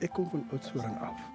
Ek kom van Oudtshoorn af.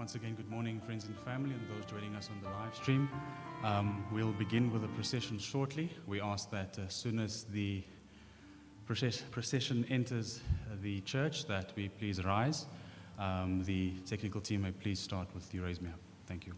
Once again, good morning, friends and family, and those joining us on the live stream. We'll begin with the procession shortly. We ask that as soon as the procession enters the church, that we please rise. The technical team may please start with the raise me up. Thank you.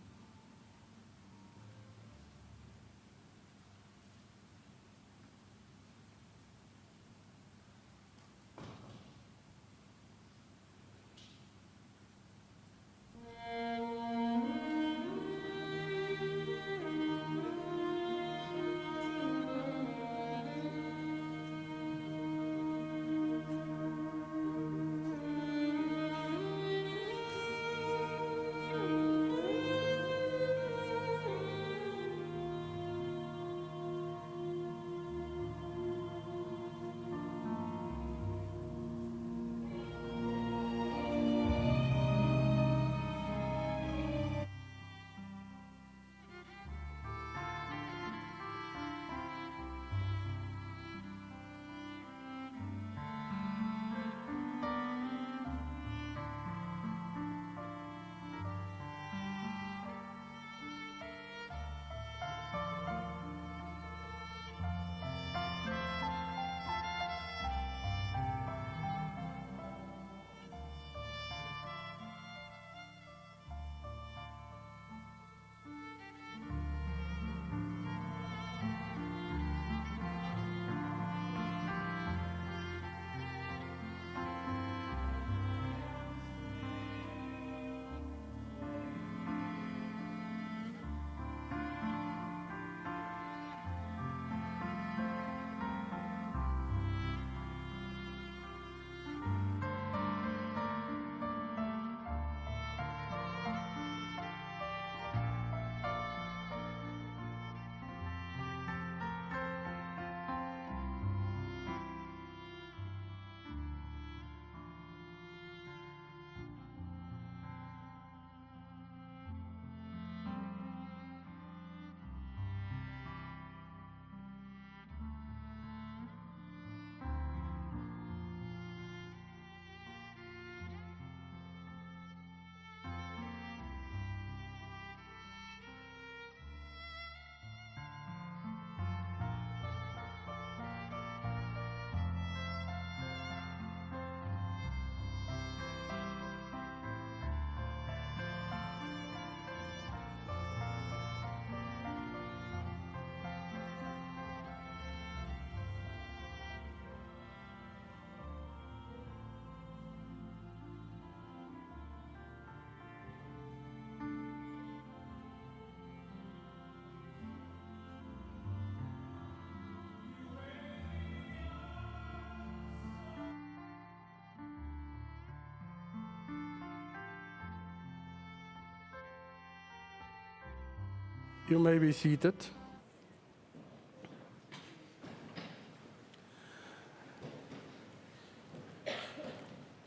You may be seated.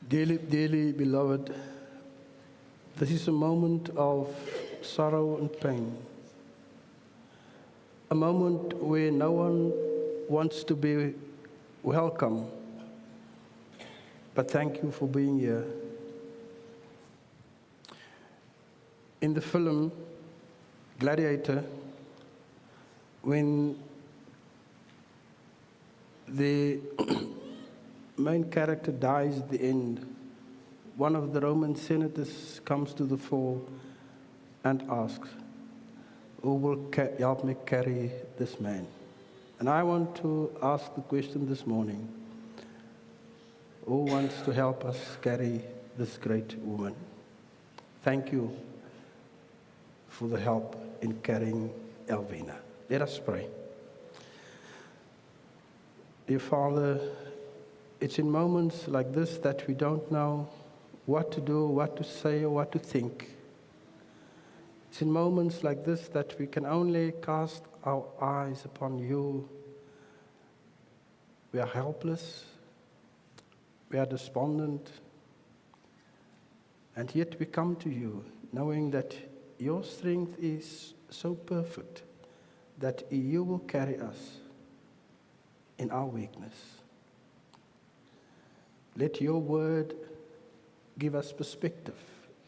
Dearly beloved, this is a moment of sorrow and pain. A moment where no one wants to be welcome. But thank you for being here. In the film Gladiator, when the main character dies at the end, one of the Roman senators comes to the fore and asks, "Who will help me carry this man?" And I want to ask the question this morning, who wants to help us carry this great woman? Thank you for the help in carrying Elvina. Let us pray. Dear Father, it's in moments like this that we don't know what to do, what to say, or what to think. It's in moments like this that we can only cast our eyes upon you. We are helpless, we are despondent, and yet we come to you knowing that your strength is so perfect that you will carry us in our weakness. Let your word give us perspective,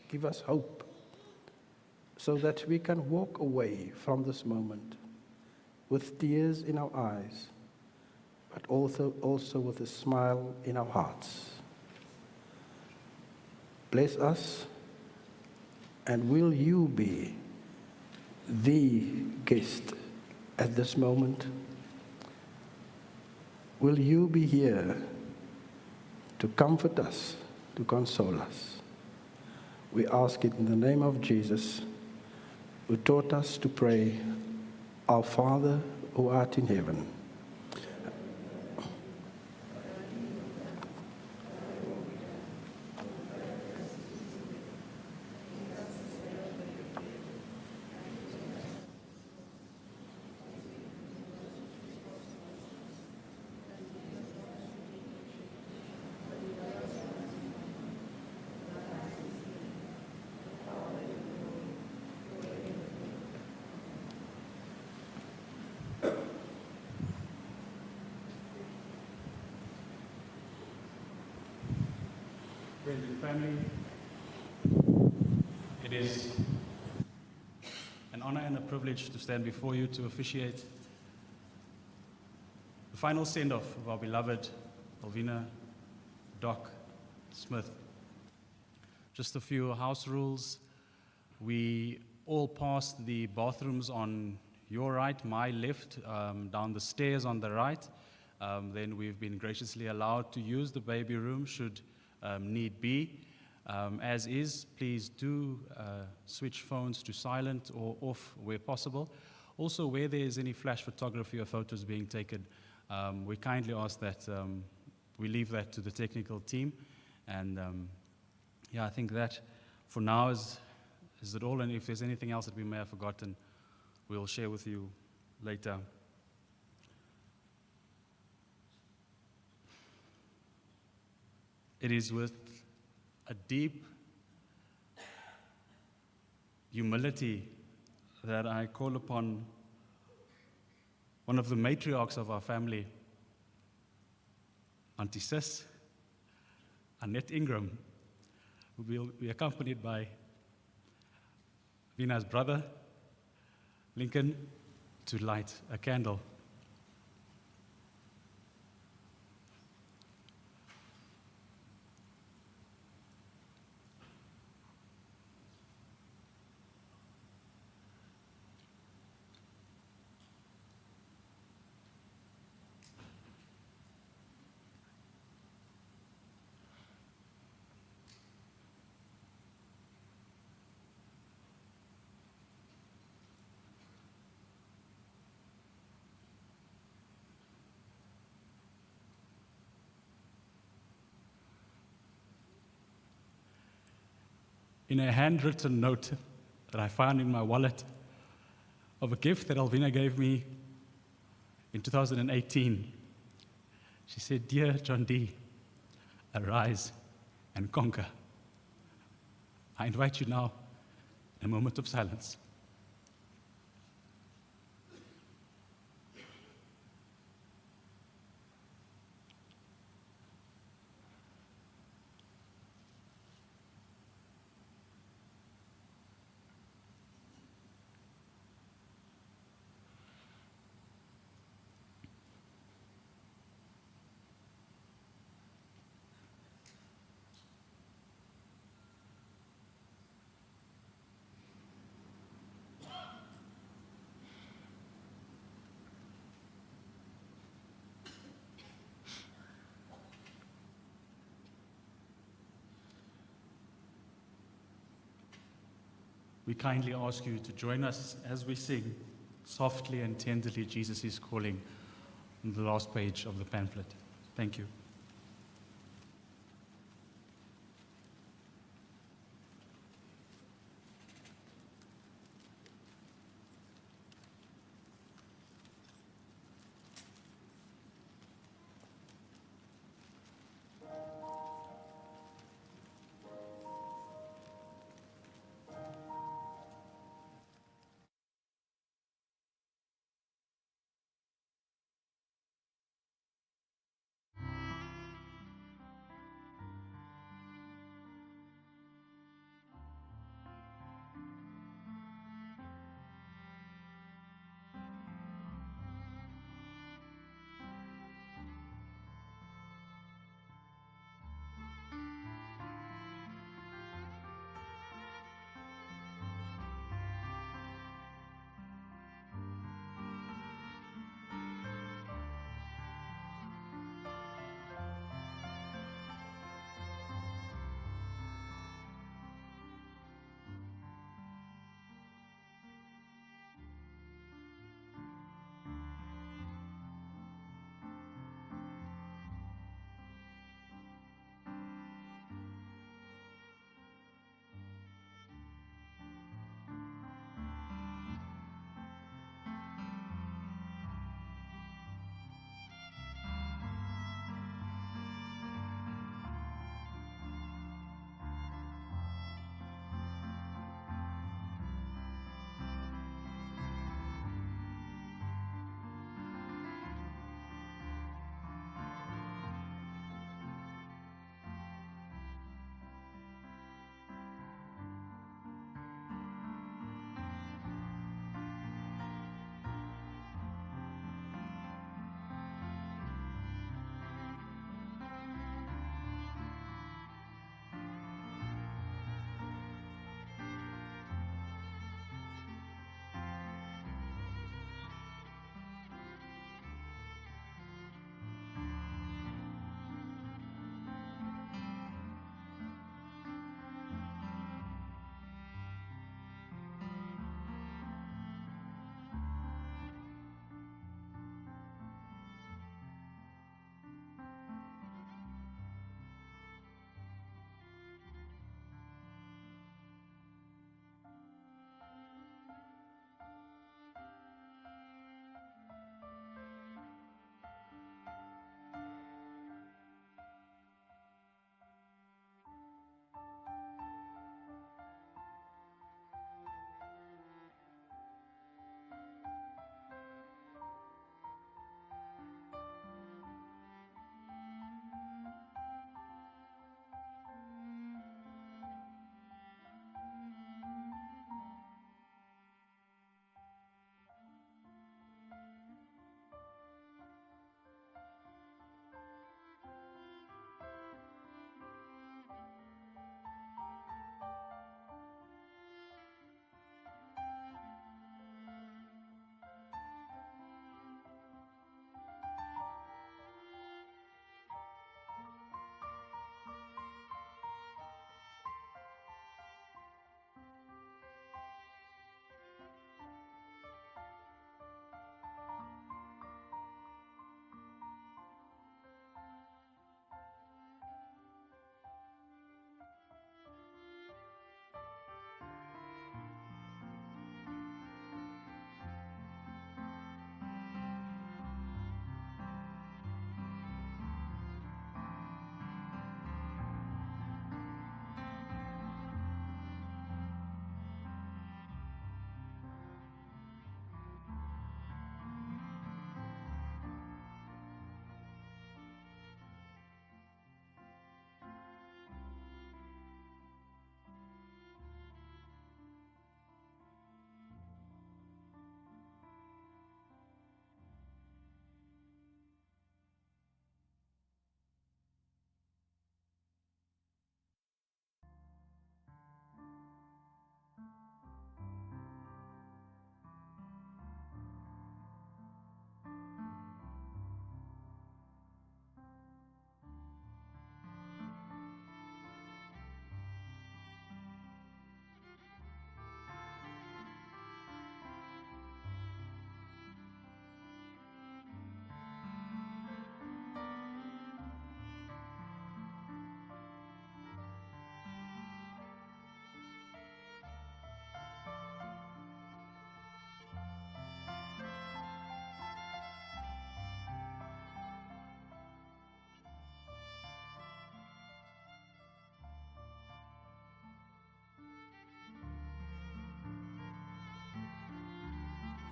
give us hope, so that we can walk away from this moment with tears in our eyes, but also with a smile in our hearts. Bless us, and will you be the guest at this moment? Will you be here to comfort us, to console us? We ask it in the name of Jesus, who taught us to pray, Our Father who art in heaven. Friends and family, it is an honor and a privilege to stand before you to officiate the final send-off of our beloved Elvina Doc Smith. Just a few house rules. We all passed the bathrooms on your right, my left, down the stairs on the right. Then we've been graciously allowed to use the baby room should need be. As is, please do switch phones to silent or off where possible. Also, where there is any flash photography or photos being taken, we kindly ask that we leave that to the technical team. And I think that for now is it all. And if there's anything else that we may have forgotten, we'll share with you later. It is with a deep humility that I call upon one of the matriarchs of our family, Auntie Sis, Annette Ingram, who will be accompanied by Vina's brother, Lincoln, to light a candle. In a handwritten note that I found in my wallet of a gift that Elvina gave me in 2018, she said, "Dear John D., arise and conquer." I invite you now in a moment of silence. We kindly ask you to join us as we sing softly and tenderly, Jesus is Calling, on the last page of the pamphlet. Thank you.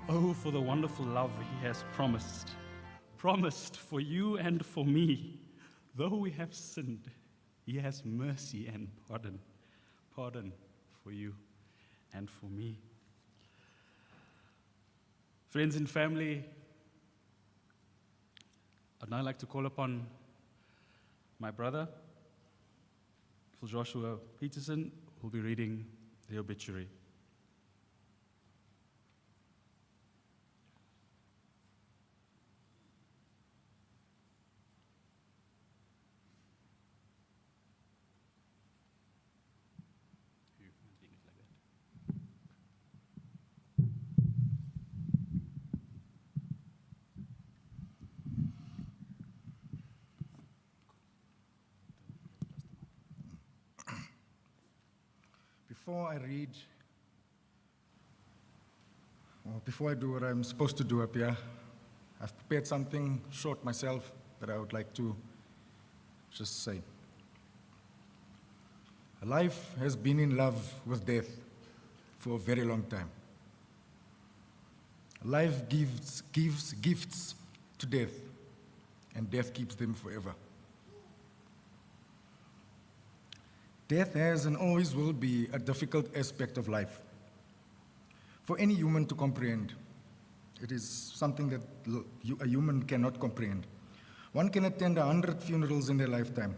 Oh, for the wonderful love he has promised for you and for me. Though we have sinned, he has mercy and pardon for you and for me. Friends and family, I'd now like to call upon my brother, Joshua Peterson, who will be reading the obituary. Before I read, or before I do what I'm supposed to do up here, I've prepared something short myself that I would like to just say. Life has been in love with death for a very long time. Life gives gifts to death, and death keeps them forever. Death has and always will be a difficult aspect of life. For any human to comprehend, it is something that a human cannot comprehend. One can attend 100 funerals in their lifetime,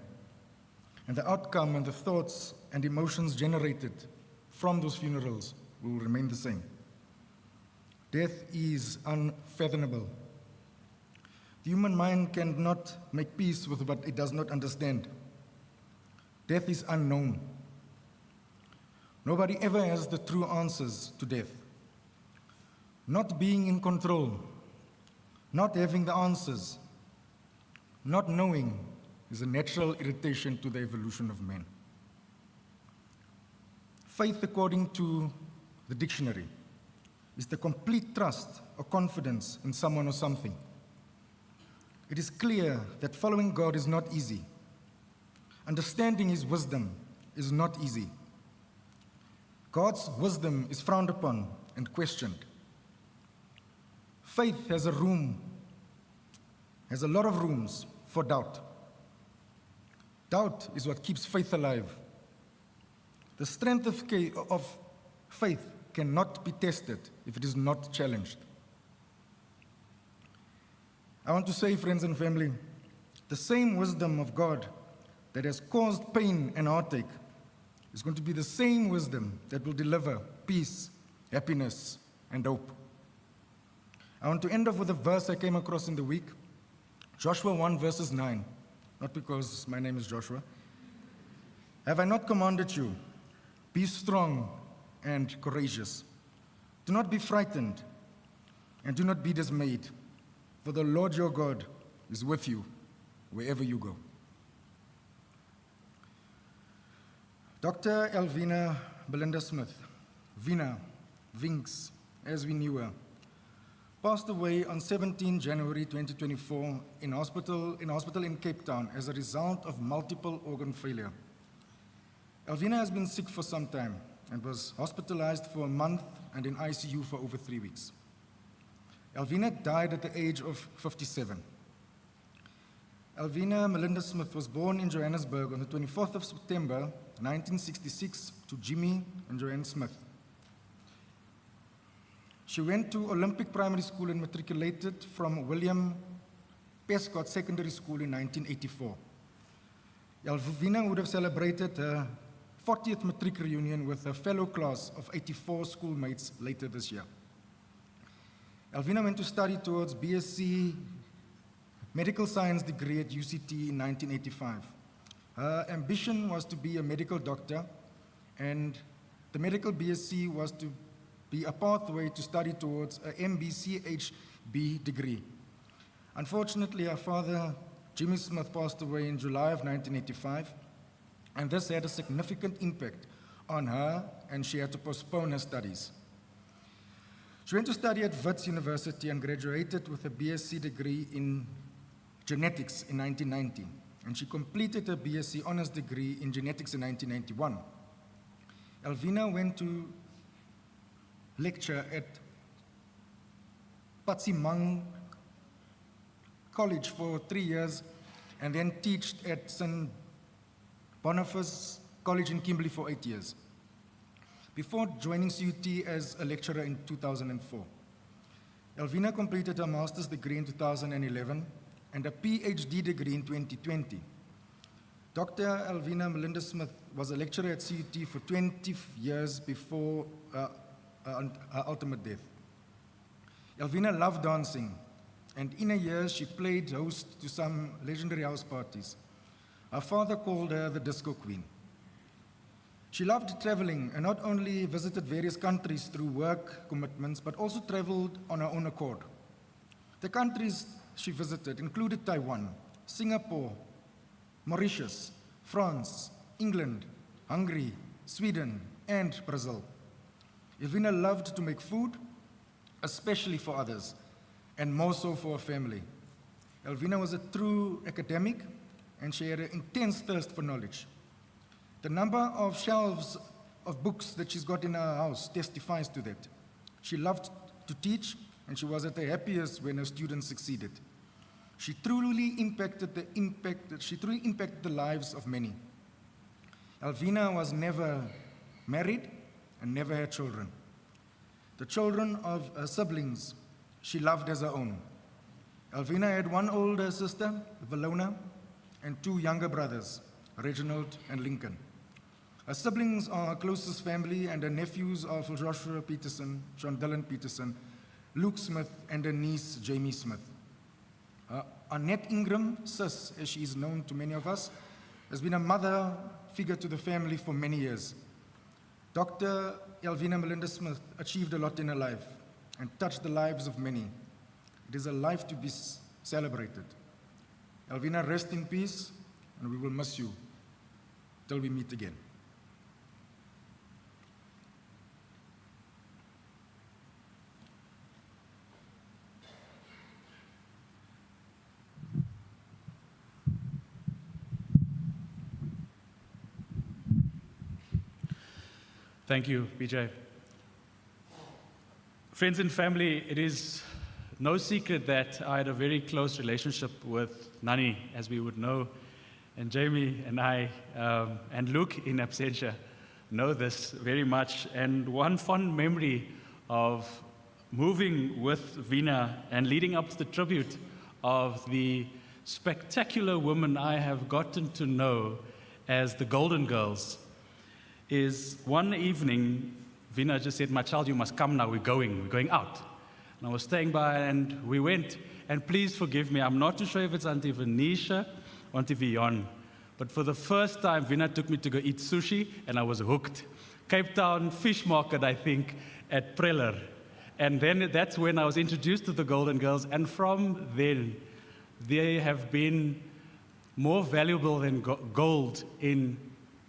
and the outcome and the thoughts and emotions generated from those funerals will remain the same. Death is unfathomable. The human mind cannot make peace with what it does not understand. Death is unknown. Nobody ever has the true answers to death. Not being in control, not having the answers, not knowing is a natural irritation to the evolution of man. Faith, according to the dictionary, is the complete trust or confidence in someone or something. It is clear that following God is not easy. Understanding his wisdom is not easy. God's wisdom is frowned upon and questioned. Faith has a lot of rooms for doubt. Doubt is what keeps faith alive. The strength of faith cannot be tested if it is not challenged. I want to say, friends and family, the same wisdom of God that has caused pain and heartache is going to be the same wisdom that will deliver peace, happiness, and hope. I want to end off with a verse I came across in the week, Joshua 1 verses 9, not because my name is Joshua. Have I not commanded you? Be strong and courageous. Do not be frightened and do not be dismayed, for the Lord your God is with you wherever you go. Dr. Elvina Belinda Smith, Vina, Vinks, as we knew her, passed away on 17 January 2024 in hospital in Cape Town as a result of multiple organ failure. Elvina has been sick for some time and was hospitalized for a month and in ICU for over 3 weeks. Elvina died at the age of 57. Elvina Melinda Smith was born in Johannesburg on the 24th of September 1966 to Jimmy and Joanne Smith. She went to Olympic Primary School and matriculated from William Prescott Secondary School in 1984. Elvina would have celebrated her 40th matric reunion with her fellow class of 84 schoolmates later this year. Elvina went to study towards BSc Medical Science degree at UCT in 1985. Her ambition was to be a medical doctor, and the medical BSc was to be a pathway to study towards a MBCHB degree. Unfortunately, her father, Jimmy Smith, passed away in July of 1985, and this had a significant impact on her, and she had to postpone her studies. She went to study at Wits University and graduated with a BSc degree in genetics in 1990, and she completed her BSc honors degree in genetics in 1991. Elvina went to lecture at Patsimang College for 3 years, and then taught at St. Boniface College in Kimberley for 8 years, before joining CUT as a lecturer in 2004. Elvina completed her master's degree in 2011 and a PhD degree in 2020. Dr. Elvina Melinda Smith was a lecturer at CUT for 20 years before her ultimate death. Elvina loved dancing, and in a year she played host to some legendary house parties. Her father called her the disco queen. She loved traveling and not only visited various countries through work commitments, but also traveled on her own accord. The countries she visited included Taiwan, Singapore, Mauritius, France, England, Hungary, Sweden, and Brazil. Elvina loved to make food, especially for others, and more so for her family. Elvina was a true academic, and she had an intense thirst for knowledge. The number of shelves of books that she's got in her house testifies to that. She loved to teach, and she was at her happiest when her students succeeded. She truly impacted the lives of many. Elvina was never married and never had children. The children of her siblings she loved as her own. Elvina had one older sister, Valona, and 2 younger brothers, Reginald and Lincoln. Her siblings are her closest family, and her nephews are Joshua Peterson, John Dylan Peterson, Luke Smith, and her niece, Jamie Smith. Annette Ingram, Sis, as she is known to many of us, has been a mother figure to the family for many years. Dr. Elvina Melinda Smith achieved a lot in her life and touched the lives of many. It is a life to be celebrated. Elvina, rest in peace, and we will miss you till we meet again. Thank you, BJ. Friends and family, it is no secret that I had a very close relationship with Nani, as we would know, and Jamie and I, and Luke in absentia, know this very much. And one fond memory of moving with Vina and leading up to the tribute of the spectacular women I have gotten to know as the Golden Girls is one evening, Vina just said, "My child, you must come now, we're going out." And I was staying by, and we went. And please forgive me, I'm not too sure if it's Auntie Venetia or Auntie Vion, but for the first time, Vina took me to go eat sushi, and I was hooked. Cape Town Fish Market, I think, at Preller. And then that's when I was introduced to the Golden Girls, and from then, they have been more valuable than gold in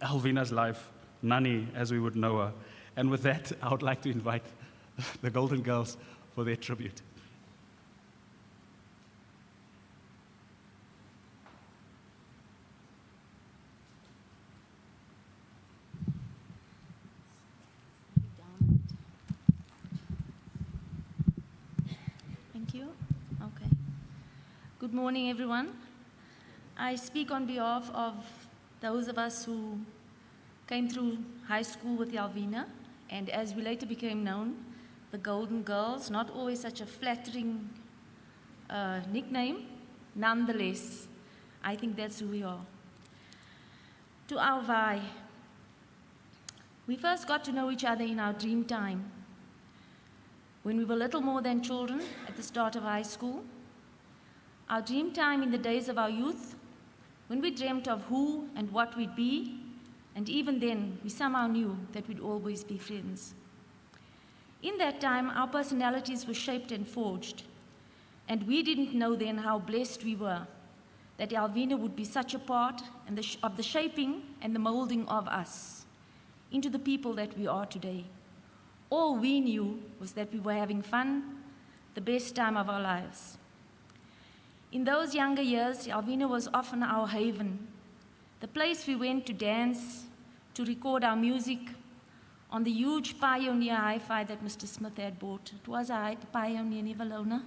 Elvina's life. Nani, as we would know her. And with that, I would like to invite the Golden Girls for their tribute. Thank you. Okay. Good morning, everyone. I speak on behalf of those of us who came through high school with Elvina, and as we later became known, the Golden Girls, not always such a flattering nickname. Nonetheless, I think that's who we are. To our Vi, we first got to know each other in our dream time, when we were little more than children at the start of high school. Our dream time in the days of our youth, when we dreamt of who and what we'd be, and even then, we somehow knew that we'd always be friends. In that time, our personalities were shaped and forged, and we didn't know then how blessed we were that Elvina would be such a part of the shaping and the molding of us into the people that we are today. All we knew was that we were having fun, the best time of our lives. In those younger years, Elvina was often our haven, the place we went to dance, to record our music on the huge Pioneer hi-fi that Mr. Smith had bought. It was a Pioneer, Nevalona.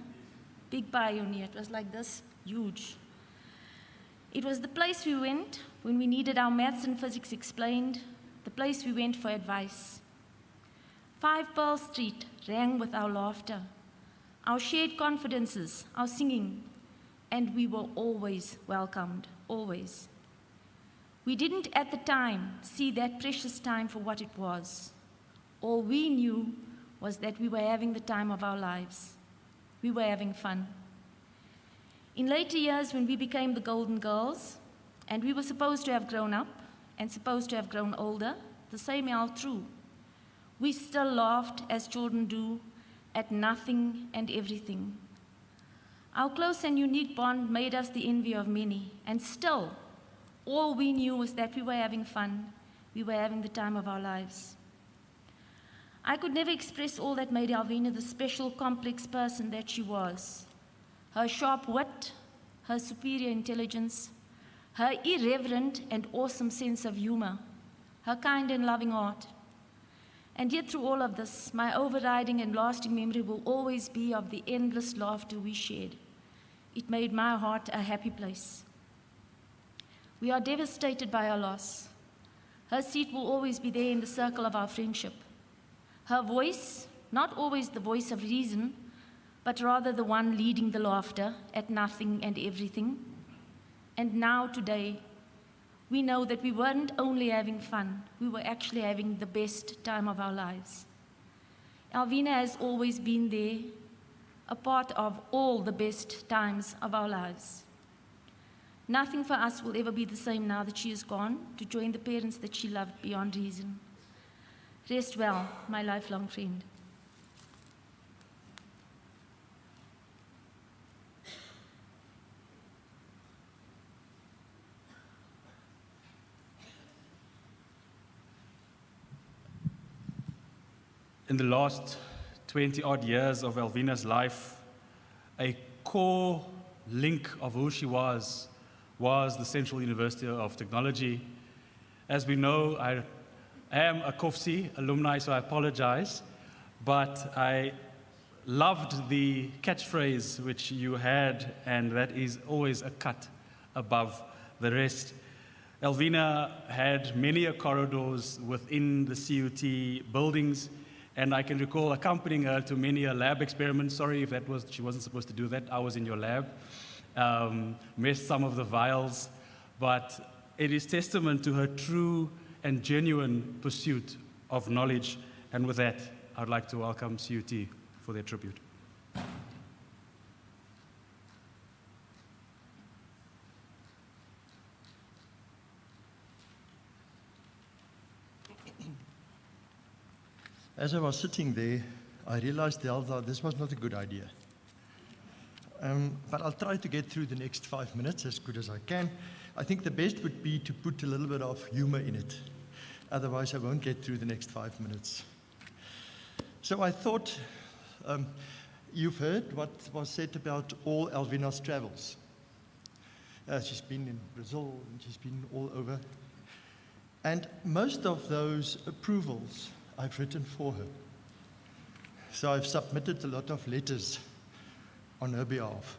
Big Pioneer. It was like this, huge. It was the place we went when we needed our maths and physics explained, the place we went for advice. 5 Pearl Street rang with our laughter, our shared confidences, our singing, and we were always welcomed, always. We didn't at the time see that precious time for what it was. All we knew was that we were having the time of our lives. We were having fun. In later years, when we became the Golden Girls, and we were supposed to have grown up and supposed to have grown older, the same held true. We still laughed, as children do, at nothing and everything. Our close and unique bond made us the envy of many, and still, all we knew was that we were having fun, we were having the time of our lives. I could never express all that made Elvina the special, complex person that she was. Her sharp wit, her superior intelligence, her irreverent and awesome sense of humor, her kind and loving heart. And yet through all of this, my overriding and lasting memory will always be of the endless laughter we shared. It made my heart a happy place. We are devastated by her loss. Her seat will always be there in the circle of our friendship. Her voice, not always the voice of reason, but rather the one leading the laughter at nothing and everything. And now, today, we know that we weren't only having fun, we were actually having the best time of our lives. Elvina has always been there, a part of all the best times of our lives. Nothing for us will ever be the same now that she is gone to join the parents that she loved beyond reason. Rest well, my lifelong friend. In the last 20-odd years of Elvina's life, a core link of who she was the Central University of Technology. As we know, I am a COFC alumni, so I apologize, but I loved the catchphrase which you had, and that is always a cut above the rest. Elvina had many corridors within the CUT buildings, and I can recall accompanying her to many lab experiments. Sorry if she wasn't supposed to do that. I was in your lab, missed some of the vials, but it is testament to her true and genuine pursuit of knowledge. And with that, I'd like to welcome CUT for their tribute. As I was sitting there, I realized that this was not a good idea. But I'll try to get through the next 5 minutes as good as I can. I think the best would be to put a little bit of humor in it. Otherwise, I won't get through the next 5 minutes. So I thought, you've heard what was said about all Elvina's travels. She's been in Brazil, and she's been all over. And most of those approvals I've written for her. So I've submitted a lot of letters on her behalf.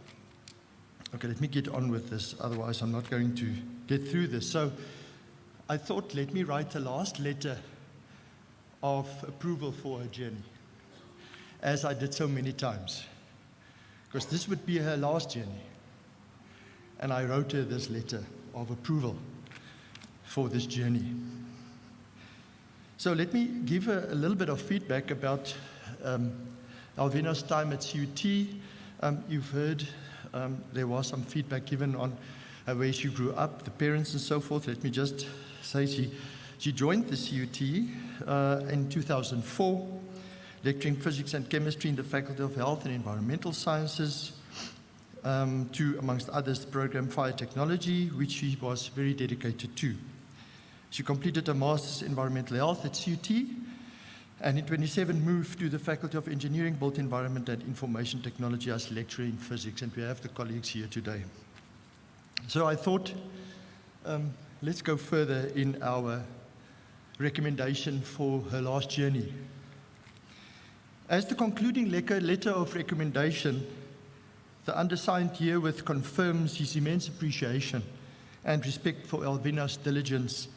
Okay, let me get on with this, otherwise I'm not going to get through this. So I thought, let me write a last letter of approval for her journey, as I did so many times, because this would be her last journey. And I wrote her this letter of approval for this journey. So let me give a little bit of feedback about Elvina's time at CUT. You've heard there was some feedback given on where she grew up, the parents and so forth. Let me just say she joined the CUT in 2004, lecturing physics and chemistry in the Faculty of Health and Environmental Sciences, to, amongst others, the program Fire Technology, which she was very dedicated to. She completed a Master's in Environmental Health at CUT, and in 27 moved to the Faculty of Engineering, Built Environment and Information Technology as lecturer in physics, and we have the colleagues here today. So I thought, let's go further in our recommendation for her last journey. As the concluding letter of recommendation, the undersigned herewith confirms his immense appreciation and respect for Elvina's diligence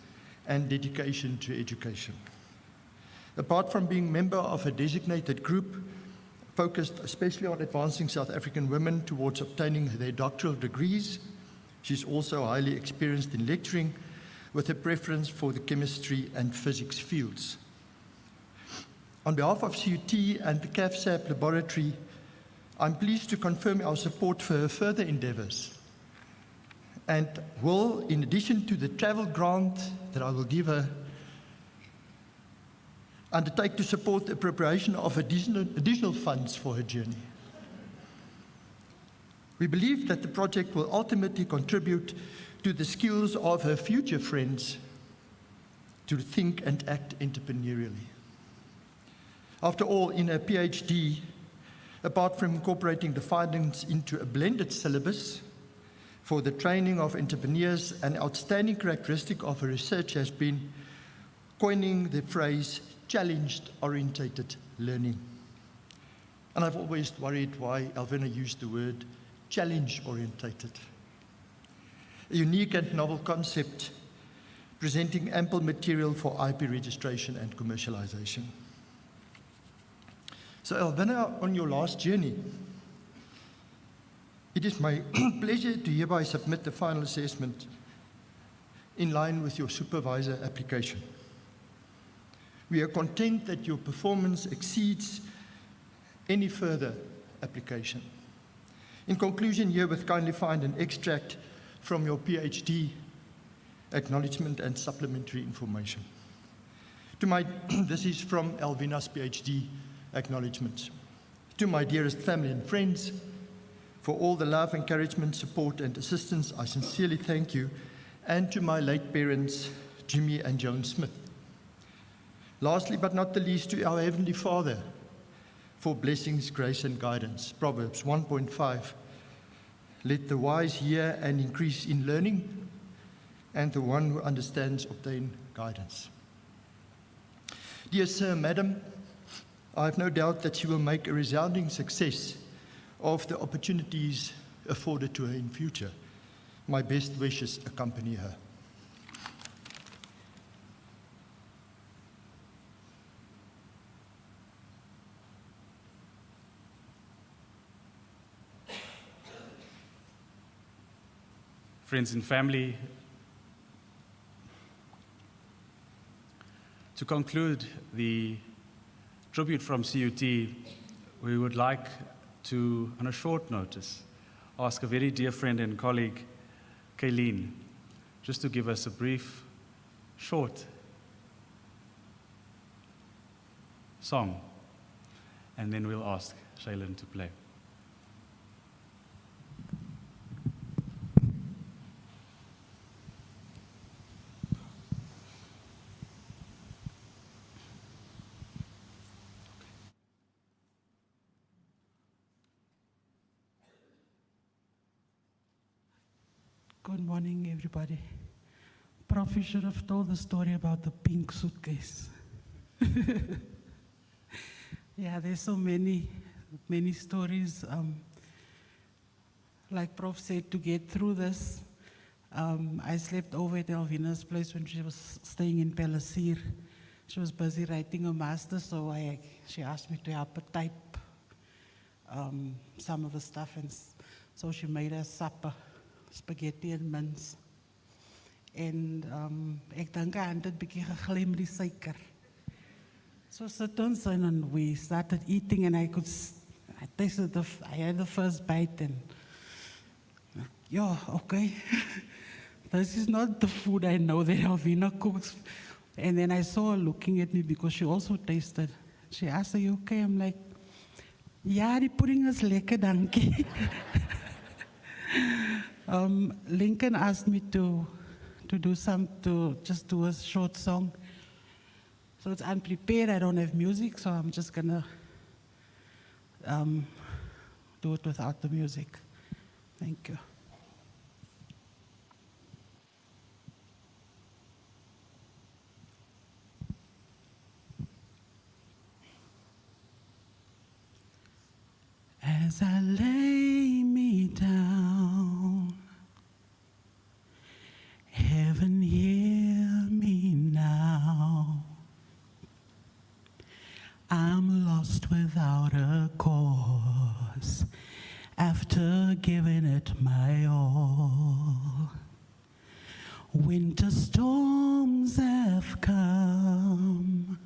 and dedication to education. Apart from being member of a designated group focused especially on advancing South African women towards obtaining their doctoral degrees, she's also highly experienced in lecturing with a preference for the chemistry and physics fields. On behalf of CUT and the CAFSAP laboratory, I'm pleased to confirm our support for her further endeavors and will, in addition to the travel grant that I will give her, undertake to support the appropriation of additional funds for her journey. We believe that the project will ultimately contribute to the skills of her future friends to think and act entrepreneurially. After all, in a PhD, apart from incorporating the findings into a blended syllabus for the training of entrepreneurs, an outstanding characteristic of her research has been coining the phrase challenge-orientated learning. And I've always worried why Elvina used the word challenge-orientated. A unique and novel concept presenting ample material for IP registration and commercialization. So Elvina, on your last journey, it is my pleasure to hereby submit the final assessment in line with your supervisor application. We are content that your performance exceeds any further application. In conclusion, herewith kindly find an extract from your PhD acknowledgement and supplementary information. This is from Elvina's PhD acknowledgements. To my dearest family and friends, for all the love, encouragement, support, and assistance, I sincerely thank you, and to my late parents, Jimmy and Joan Smith. Lastly, but not the least, to our Heavenly Father, for blessings, grace, and guidance. Proverbs 1.5, let the wise hear and increase in learning, and the one who understands obtain guidance. Dear Sir, Madam, I have no doubt that she will make a resounding success of the opportunities afforded to her in future. My best wishes accompany her. Friends and family, to conclude the tribute from CUT, we would like to, on a short notice, ask a very dear friend and colleague, Kayleen, just to give us a brief, short song, and then we'll ask Shaylin to play. Good morning, everybody. Prof, you should have told the story about the pink suitcase. Yeah, there's so many stories. Like Prof said, to get through this, I slept over at Elvina's place when she was staying in Palasier. She was busy writing a master's, so she asked me to help her type some of the stuff, and so she made us supper. Spaghetti and mince. En ek dink I het 'n bietjie gegly met die suiker. So sit ons in and we started eating, and I tasted I had the first bite, and yeah, okay. This is not the food I know that Elvina cooks. And then I saw her looking at me because she also tasted. She asked, are you okay? I'm like, ja, die pudding is lekker, dankie. Lincoln asked me to just do a short song. So it's unprepared, I don't have music, so I'm just gonna do it without the music. Thank you. I'm lost without a cause after giving it my all. Winter storms have come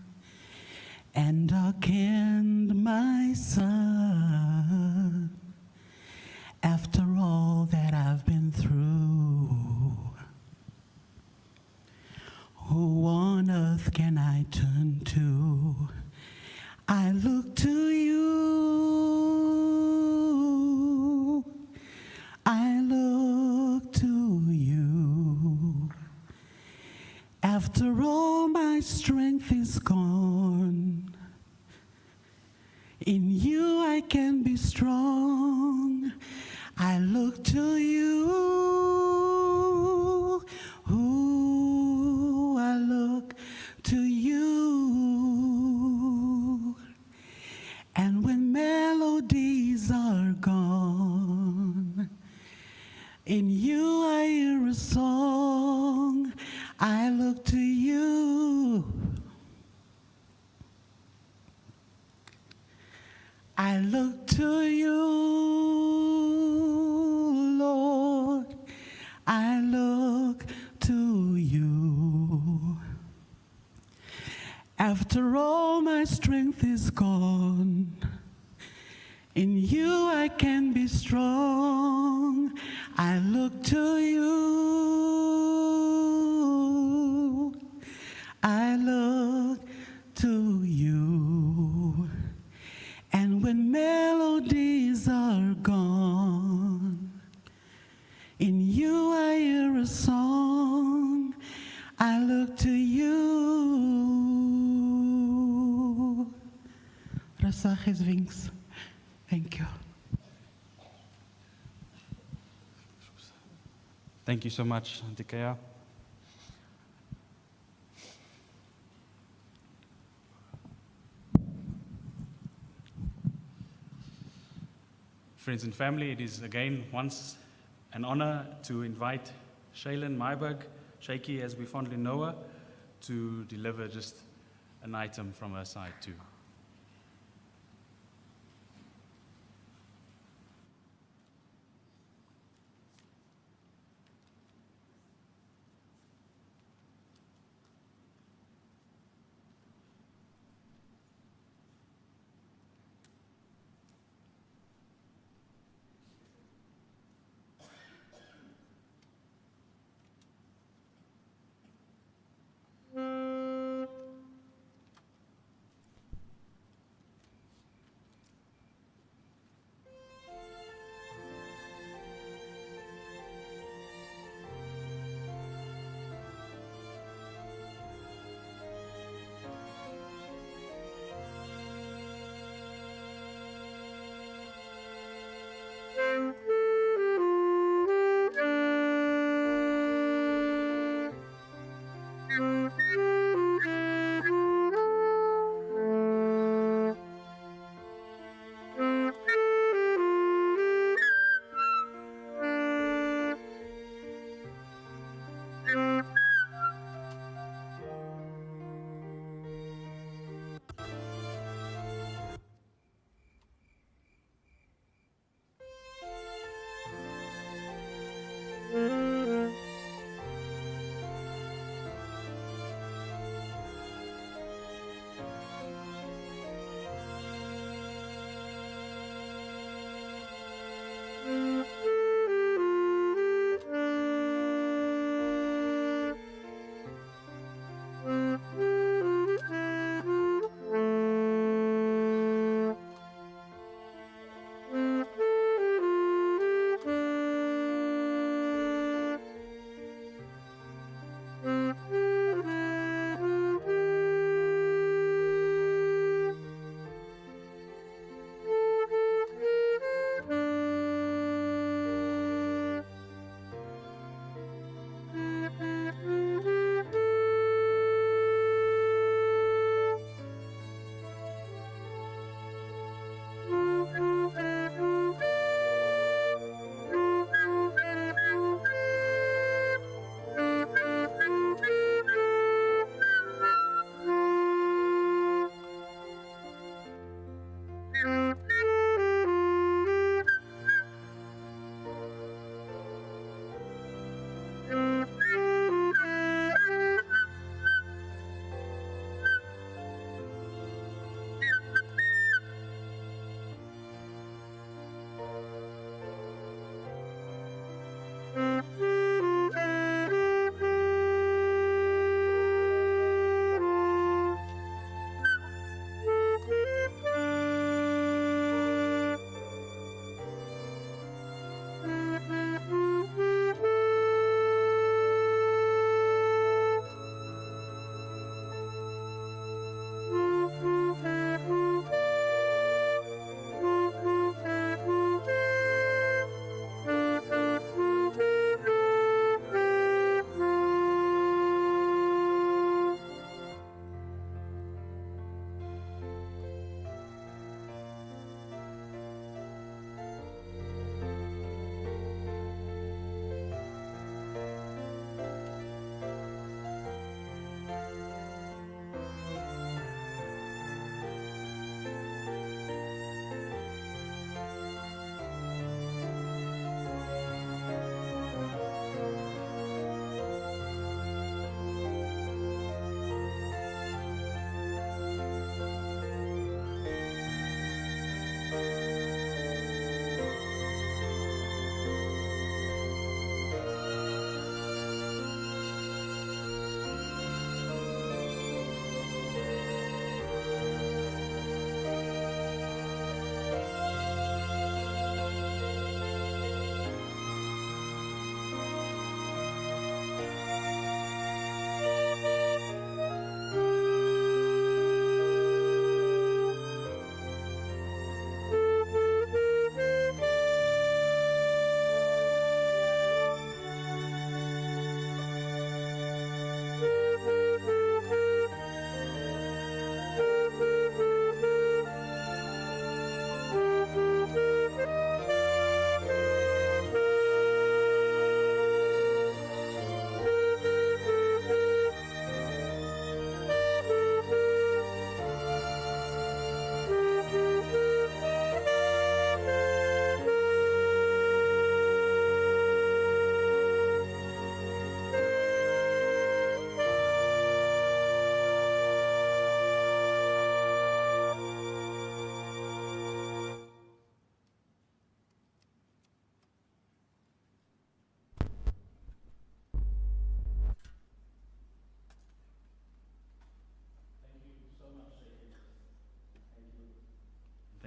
and darkened my sun. After all that I've been through, who on earth can I turn to? I look to you. I look to you. After all my strength is gone, in you I can be strong. I look to you. Ooh, I look to you. And when melodies are gone, in you I hear a song. I look to you. I look to you, Lord. I look to you. After all my strength is gone, in you I can be strong. I look to you. I look to you. And when melodies are gone, in you I hear a song. I look to you. Rasach is wings. Thank you. Thank you so much, Auntie Kea. Friends and family, it is again once an honor to invite Shaylin Myberg, Shaky as we fondly know her, to deliver just an item from her side too.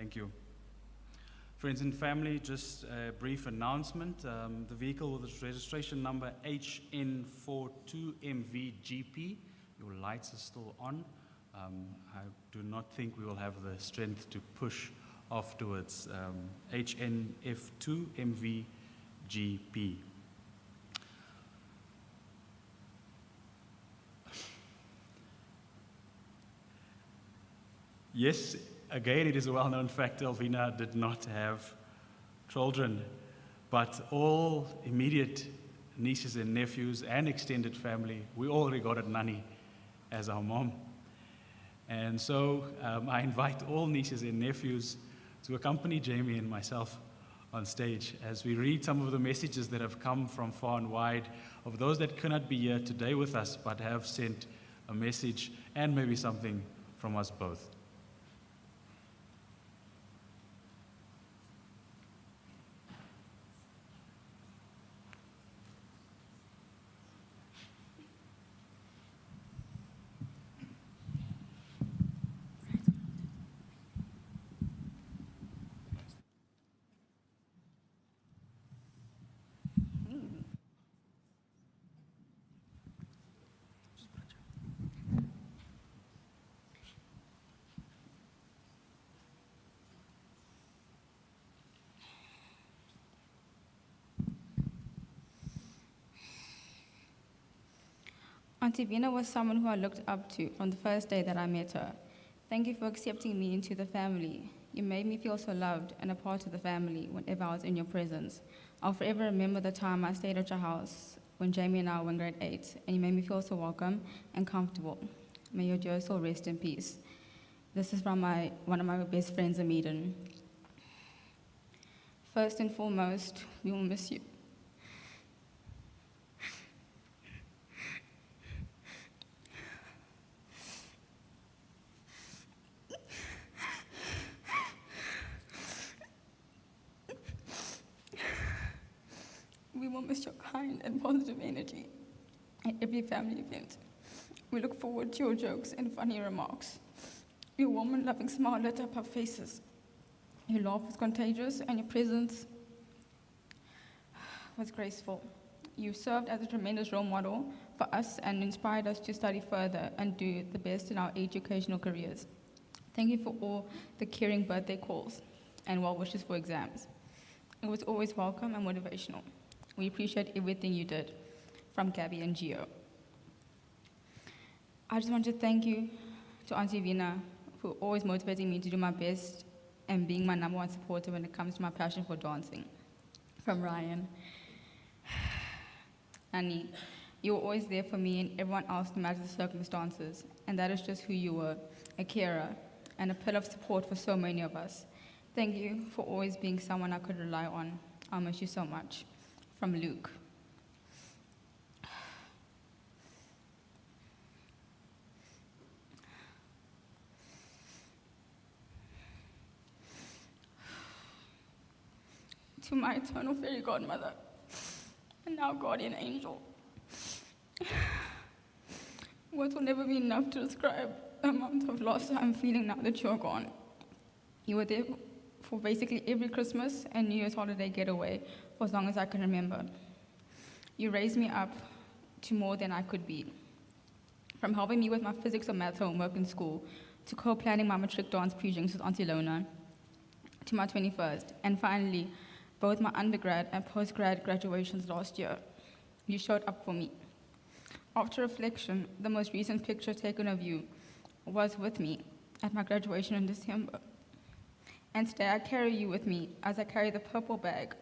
Thank you. Friends and family, just a brief announcement. The vehicle with its registration number HN42MVGP, your lights are still on. I do not think we will have the strength to push afterwards. HNF2MVGP. Yes, again, it is a well-known fact Elvina did not have children, but all immediate nieces and nephews and extended family, we all regarded Nani as our mom. And so I invite all nieces and nephews to accompany Jamie and myself on stage as we read some of the messages that have come from far and wide of those that cannot be here today with us but have sent a message and maybe something from us both. Auntie Vina was someone who I looked up to from the first day that I met her. Thank you for accepting me into the family. You made me feel so loved and a part of the family whenever I was in your presence. I'll forever remember the time I stayed at your house when Jamie and I were in grade 8, and you made me feel so welcome and comfortable. May your dear soul rest in peace. This is from one of my best friends, Amiden. First and foremost, we will miss you. We will miss your kind and positive energy at every family event. We look forward to your jokes and funny remarks. Your warm and loving smile lit up our faces. Your laugh was contagious and your presence was graceful. You served as a tremendous role model for us and inspired us to study further and do the best in our educational careers. Thank you for all the caring birthday calls and well wishes for exams. It was always welcome and motivational. We appreciate everything you did, from Gabby and Gio. I just want to thank you to Auntie Elvina for always motivating me to do my best and being my number one supporter when it comes to my passion for dancing. From Ryan. Annie, you were always there for me and everyone else no matter the circumstances, and that is just who you were, a carer and a pillar of support for so many of us. Thank you for always being someone I could rely on. I'll miss you so much. From Luke. To my eternal fairy godmother, and now guardian angel. Words will never be enough to describe the amount of loss I'm feeling now that you're gone. You were there for basically every Christmas and New Year's holiday getaway for as long as I can remember. You raised me up to more than I could be. From helping me with my physics or math homework in school, to co-planning my matric dance pre-drinks with Auntie Lona, to my 21st, and finally, both my undergrad and postgrad graduations last year. You showed up for me. After reflection, the most recent picture taken of you was with me at my graduation in December. And today I carry you with me as I carry the purple bag.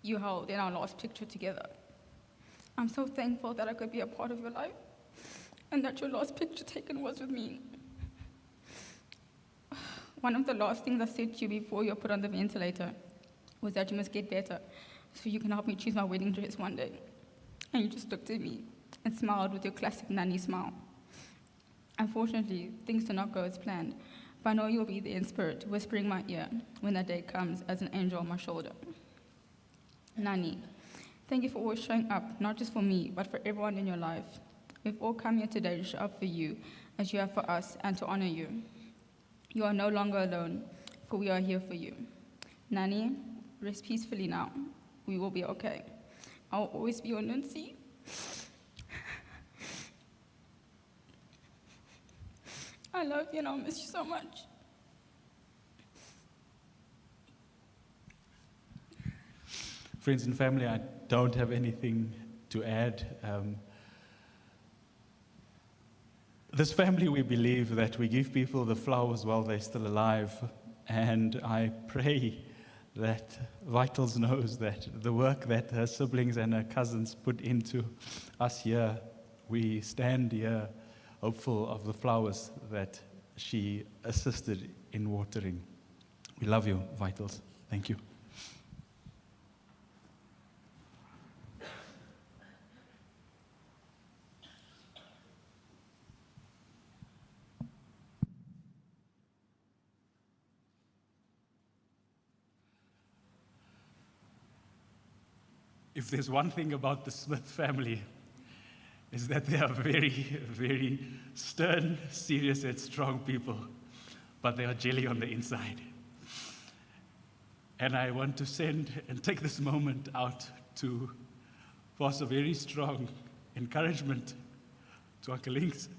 You held in our last picture together. I'm so thankful that I could be a part of your life and that your last picture taken was with me. One of the last things I said to you before you were put on the ventilator was that you must get better so you can help me choose my wedding dress one day. And you just looked at me and smiled with your classic nanny smile. Unfortunately, things did not go as planned, but I know you'll be there in spirit, whispering my ear when that day comes as an angel on my shoulder. Nani, thank you for always showing up, not just for me, but for everyone in your life. We've all come here today to show up for you, as you have for us, and to honor you. You are no longer alone, for we are here for you. Nani, rest peacefully now. We will be okay. I will always be your Nancy. I love you and I'll miss you so much. Friends and family, I don't have anything to add. This family, we believe that we give people the flowers while they're still alive, and I pray that Vitals knows that the work that her siblings and her cousins put into us here, we stand here hopeful of the flowers that she assisted in watering. We love you, Vitals. Thank you. If there's one thing about the Smith family, is that they are very, very stern, serious, and strong people, but they are jelly on the inside. And I want to send and take this moment out to pass a very strong encouragement to Uncle Links,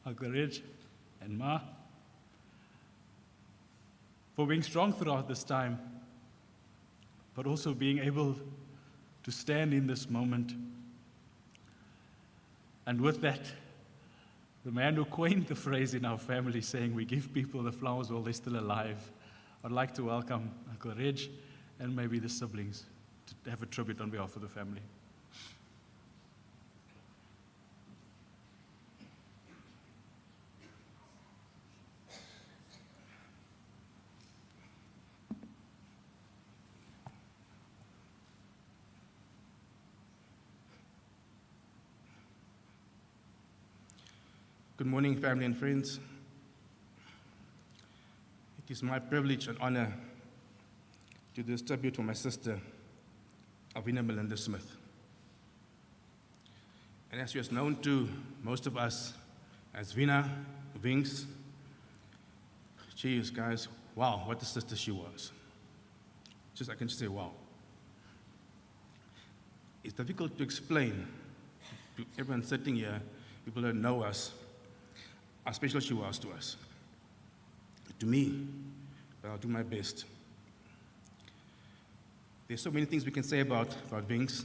Uncle Reg, and Ma, for being strong throughout this time, but also being able to stand in this moment. And with that, the man who coined the phrase in our family saying we give people the flowers while they're still alive, I'd like to welcome Uncle Reg and maybe the siblings to have a tribute on behalf of the family. Good morning, family and friends. It is my privilege and honor to do this tribute for my sister, Elvina Melinda Smith. And as she was known to most of us as Vina, Vinks, geez, guys, wow, what a sister she was. I can just say, wow. It's difficult to explain to everyone sitting here, people that know us, how special she was to us. To me, but I'll do my best. There's so many things we can say about Vinks.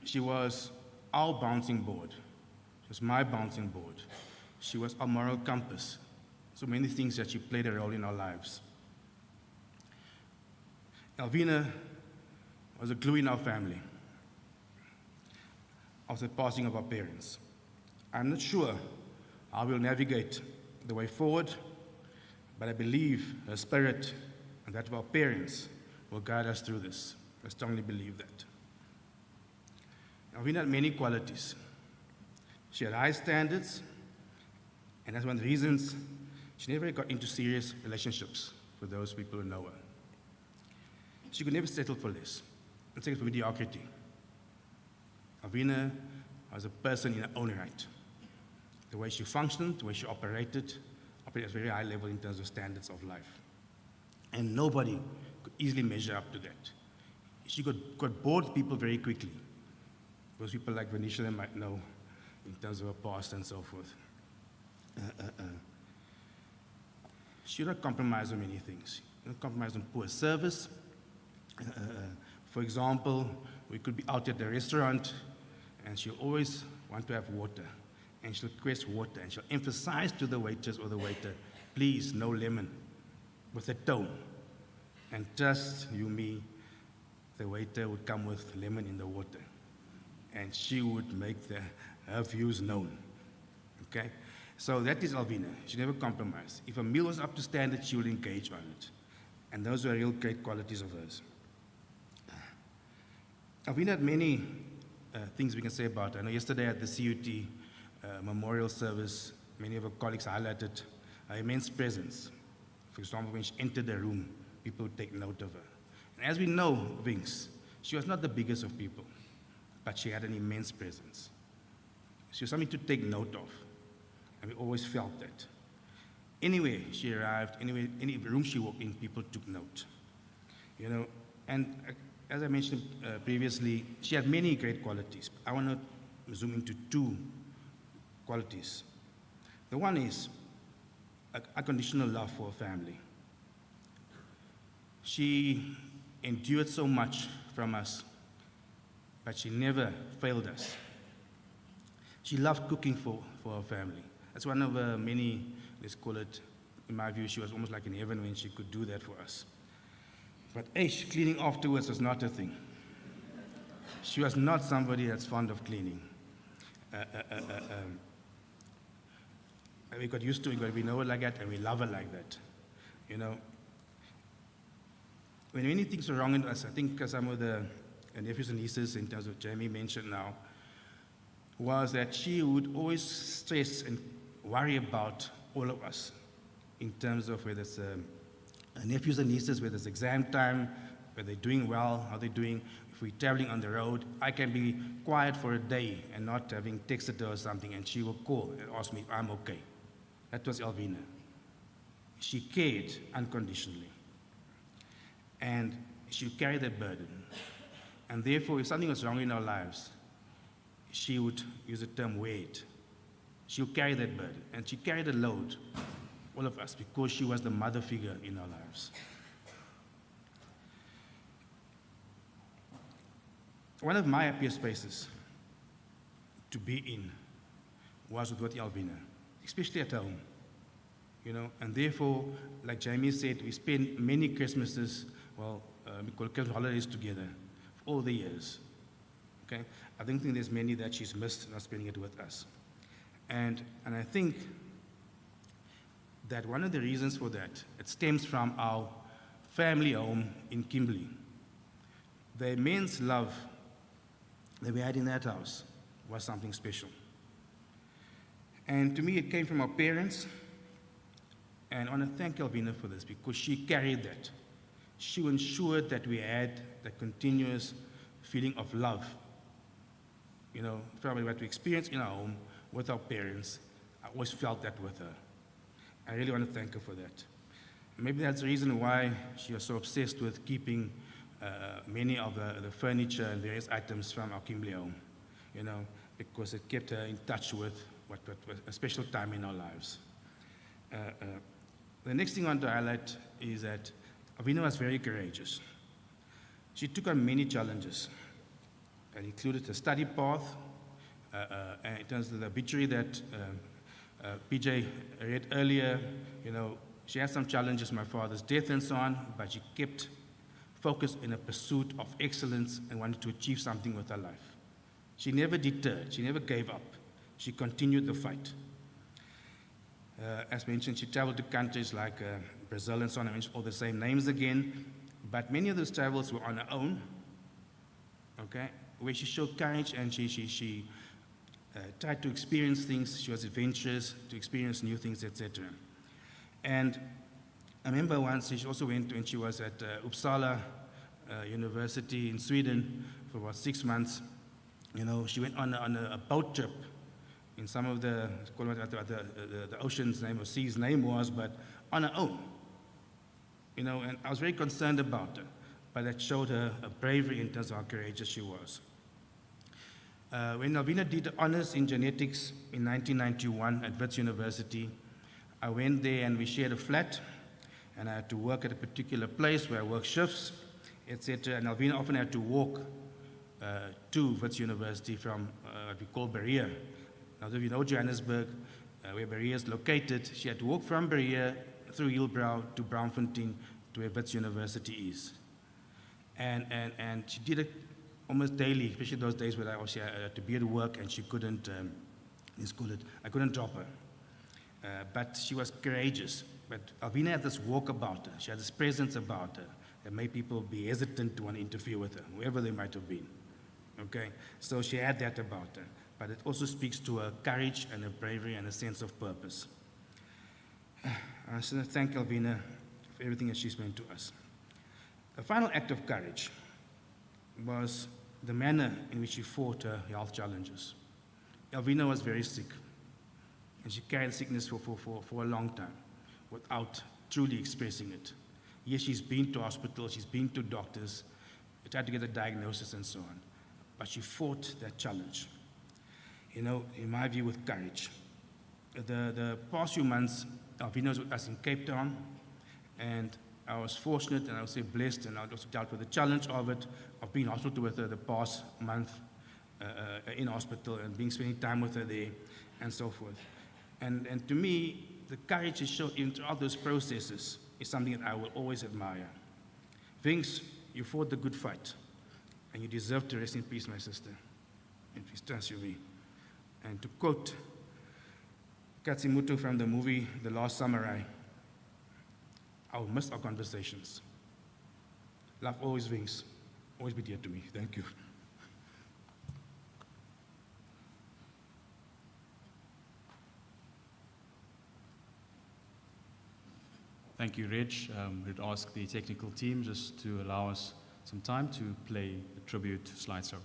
She was our bouncing board. She was my bouncing board. She was our moral compass. So many things that she played a role in our lives. Elvina was a glue in our family after the passing of our parents. I'm not sure how we'll navigate the way forward, but I believe her spirit and that of our parents will guide us through this. I strongly believe that. Elvina had many qualities. She had high standards, and that's one of the reasons she never got into serious relationships with those people who know her. She could never settle for less and settle for mediocrity. Elvina was a person in her own right. The way she functioned, the way she operated at a very high level in terms of standards of life. And nobody could easily measure up to that. She got bored with people very quickly. Those people like Venetia they might know in terms of her past and so forth. She would not compromise on many things. She would not compromise on poor service. For example, we could be out at the restaurant and she'll always want to have water. And she'll request water and she'll emphasize to the waitress or the waiter, please, no lemon, with a tone. And trust you me, the waiter would come with lemon in the water. And she would make her views known. Okay? So that is Elvina. She never compromised. If a meal was up to standard, she would engage on it. And those were real great qualities of hers. Elvina had many things we can say about her. I know yesterday at the CUT memorial service, many of her colleagues highlighted her immense presence. For example, when she entered the room, people would take note of her. And as we know, Vinks, she was not the biggest of people, but she had an immense presence. She was something to take note of, and we always felt that. Anywhere she arrived, any room she walked in, people took note. You know, and as I mentioned previously, she had many great qualities. I want to zoom into two qualities. The one is unconditional love for her family. She endured so much from us, but she never failed us. She loved cooking for her family. That's one of her many, let's call it, in my view, she was almost like in heaven when she could do that for us. But cleaning afterwards was not a thing. She was not somebody that's fond of cleaning. We got used to it, we know her like that, and we love her like that. You know, when many things were wrong in us, I think some of the nephews and nieces, in terms of Jamie mentioned now, was that she would always stress and worry about all of us in terms of whether it's nephews and nieces, whether it's exam time, whether they're doing well, how they're doing. If we're traveling on the road, I can be quiet for a day and not having texted her or something, and she will call and ask me if I'm okay. That was Elvina. She cared unconditionally. And she carried that burden. And therefore, if something was wrong in our lives, she would use the term weight. She would carry that burden. And she carried the load, all of us, because she was the mother figure in our lives. One of my happiest spaces to be in was with Elvina, especially at home, you know, and therefore, like Jamie said, we spent many Christmases, we call Christmas holidays together for all the years, okay? I don't think there's many that she's missed not spending it with us. And I think that one of the reasons for that, it stems from our family home in Kimberley. The immense love that we had in that house was something special. And to me, it came from our parents. And I want to thank Elvina for this because she carried that. She ensured that we had that continuous feeling of love. You know, probably what we experienced in our home with our parents, I always felt that with her. I really want to thank her for that. Maybe that's the reason why she was so obsessed with keeping many of the furniture and various items from our Kimberley home, you know, because it kept her in touch with what was a special time in our lives. The next thing I want to highlight is that Elvina was very courageous. She took on many challenges. It included a study path, and in terms of the obituary that PJ read earlier, you know, she had some challenges, my father's death and so on, but she kept focused in a pursuit of excellence and wanted to achieve something with her life. She never deterred, she never gave up. She continued the fight. As mentioned, she traveled to countries like Brazil and so on. I mentioned all the same names again, but many of those travels were on her own, okay, where she showed courage and she tried to experience things. She was adventurous, to experience new things, etc. And I remember once she also went when she was at Uppsala University in Sweden for about 6 months. You know, she went on a boat trip in some of the ocean's name or sea's name was, but on her own. You know, and I was very concerned about her, but that showed her a bravery in terms of how courageous she was. When Elvina did honors in genetics in 1991 at Wits University, I went there and we shared a flat, and I had to work at a particular place where I worked shifts, etc. And Elvina often had to walk to Wits University from what we call Berea. Now, if you know Johannesburg, where Berea is located, she had to walk from Berea through Hillbrow to Braamfontein to where Wits University is. And she did it almost daily, especially those days where I also had to be at work and she couldn't, I couldn't drop her. But she was courageous. But Elvina had this walk about her. She had this presence about her that made people be hesitant to want to interfere with her, whoever they might have been. Okay? So she had that about her. But it also speaks to her courage and her bravery and a sense of purpose. I just want to thank Elvina for everything that she's meant to us. The final act of courage was the manner in which she fought her health challenges. Elvina was very sick, and she carried sickness for a long time without truly expressing it. Yes, she's been to hospital, she's been to doctors, tried to get a diagnosis and so on, but she fought that challenge, you know, in my view, with courage. The past few months, Elvina was with us in Cape Town, and I was fortunate and I would say blessed, and I also dealt with the challenge of it, of being in hospital with her the past month in hospital and spending time with her there and so forth. And to me, the courage she showed in throughout those processes is something that I will always admire. Vince, you fought the good fight, and you deserve to rest in peace, my sister. And please trust you me. And to quote Katsimutu from the movie The Last Samurai, I will miss our conversations. Love always, Vince. Always be dear to me. Thank you. Thank you, Reg. We'd ask the technical team just to allow us some time to play the tribute slideshow.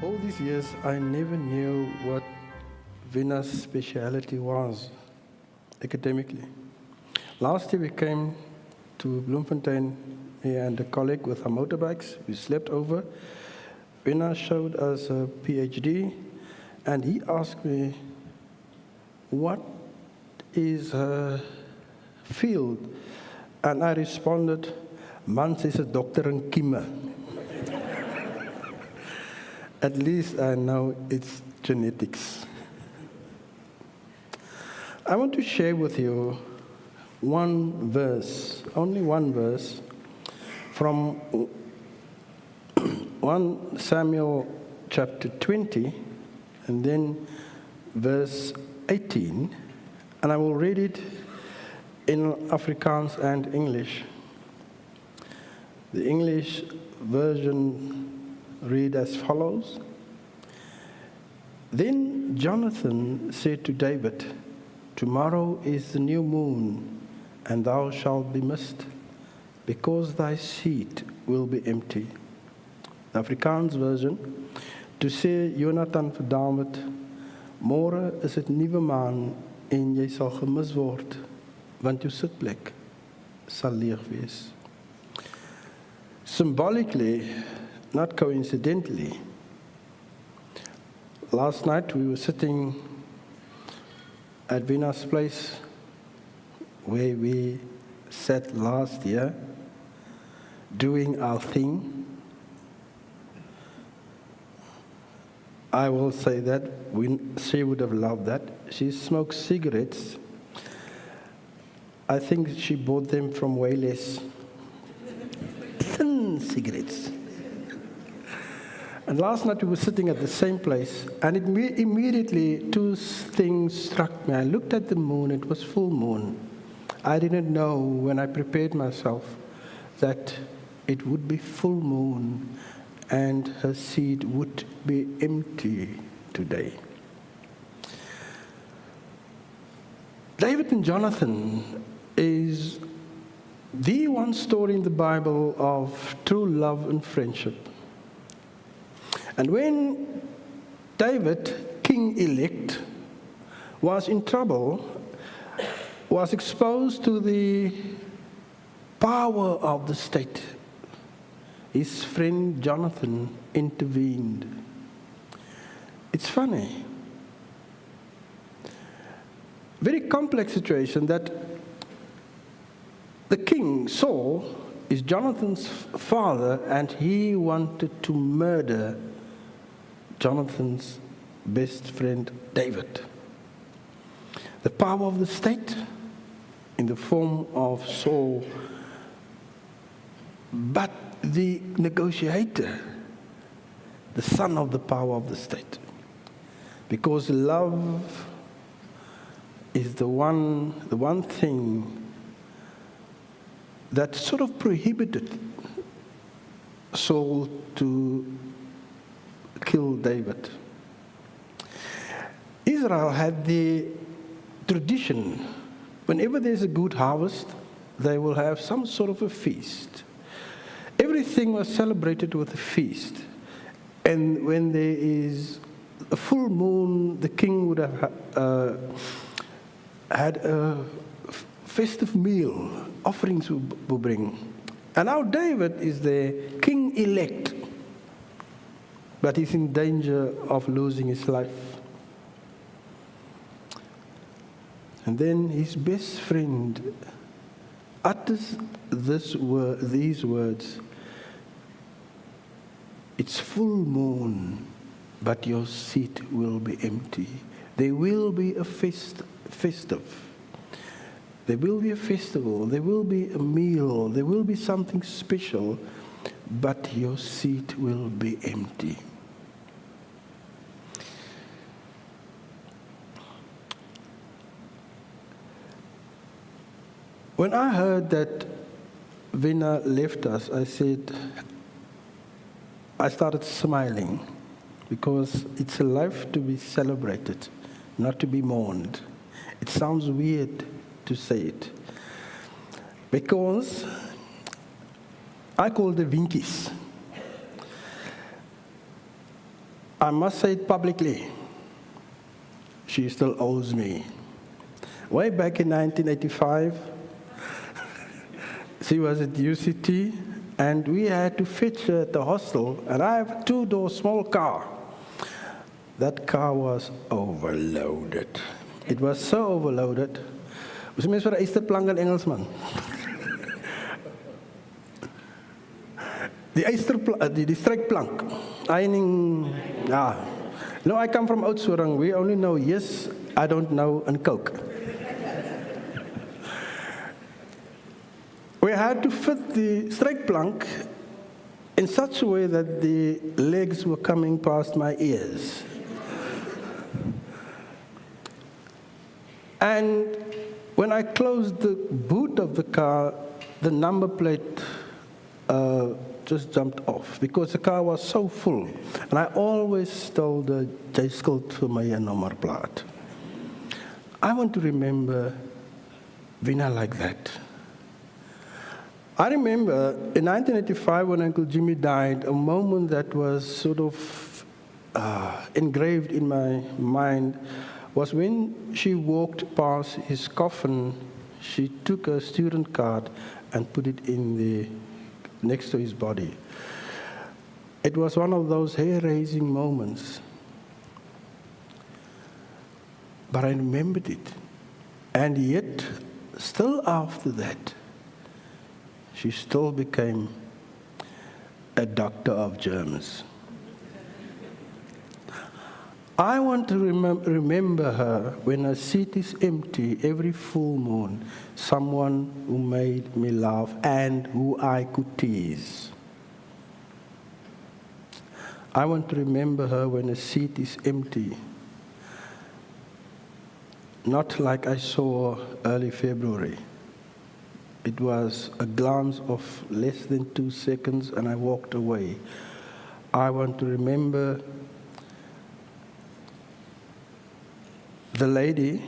All these years, I never knew what Vina's speciality was academically. Last year, we came to Bloemfontein, me and a colleague with our motorbikes. We slept over. Vina showed us a PhD, and he asked me, what is her field? And I responded, "Mans is a doctor in kieme." At least I know it's genetics. I want to share with you one verse, only one verse, from 1 Samuel chapter 20, and then verse 18, and I will read it in Afrikaans and English. The English version read as follows. Then Jonathan said to David, "Tomorrow is the new moon, and thou shalt be missed, because thy seat will be empty." The Afrikaans version, toe sê Jonathan vir David, "Môre is dit nuwe maan en jy sal gemis word, want jou sitplek sal leeg wees." Symbolically, not coincidentally, last night we were sitting at Vina's place where we sat last year doing our thing. I will say that she would have loved that. She smokes cigarettes. I think she bought them from Wales. Thin cigarettes. And last night we were sitting at the same place, and immediately two things struck me. I looked at the moon, it was full moon. I didn't know when I prepared myself that it would be full moon and her seat would be empty today. David and Jonathan is the one story in the Bible of true love and friendship. And when David, king-elect, was in trouble, was exposed to the power of the state, his friend Jonathan intervened. It's funny. Very complex situation that the king, Saul, is Jonathan's father, and he wanted to murder Jonathan's best friend, David. The power of the state in the form of Saul, but the negotiator, the son of the power of the state. Because love is the one thing that sort of prohibited Saul to kill David. Israel had the tradition, whenever there's a good harvest, they will have some sort of a feast. Everything was celebrated with a feast. And when there is a full moon, the king would have had a festive meal, offerings will bring. And now David is the king-elect, but he's in danger of losing his life. And then his best friend utters these words, "It's full moon, but your seat will be empty." There will be a festive. There will be a festival. There will be a meal. There will be something special, but your seat will be empty. When I heard that Vina left us, I started smiling, because it's a life to be celebrated, not to be mourned. It sounds weird to say it, because I call the winkies. I must say it publicly, she still owes me. Way back in 1985, she was at UCT, and we had to fetch her at the hostel, and I have a two-door small car. That car was overloaded. It was so overloaded. Ons mens vir 'n eysterplank in Engels, man. Die strykplank. Ironing, yeah. No, I come from Oudtshoorn. We only know yes, I don't know, and Coke. We had to fit the strykplank in such a way that the legs were coming past my ears. And when I closed the boot of the car, the number plate just jumped off because the car was so full. And I always told her, "Jy skuld vir my 'n nommerplaat." I want to remember Vina like that. I remember in 1985 when Uncle Jimmy died, a moment that was sort of engraved in my mind was when she walked past his coffin. She took a student card and put it in next to his body. It was one of those hair-raising moments. But I remembered it. And yet, still after that, she still became a doctor of germs. I want to remember her when her seat is empty every full moon, someone who made me laugh and who I could tease. I want to remember her when her seat is empty, not like I saw early February. It was a glance of less than 2 seconds and I walked away. I want to remember the lady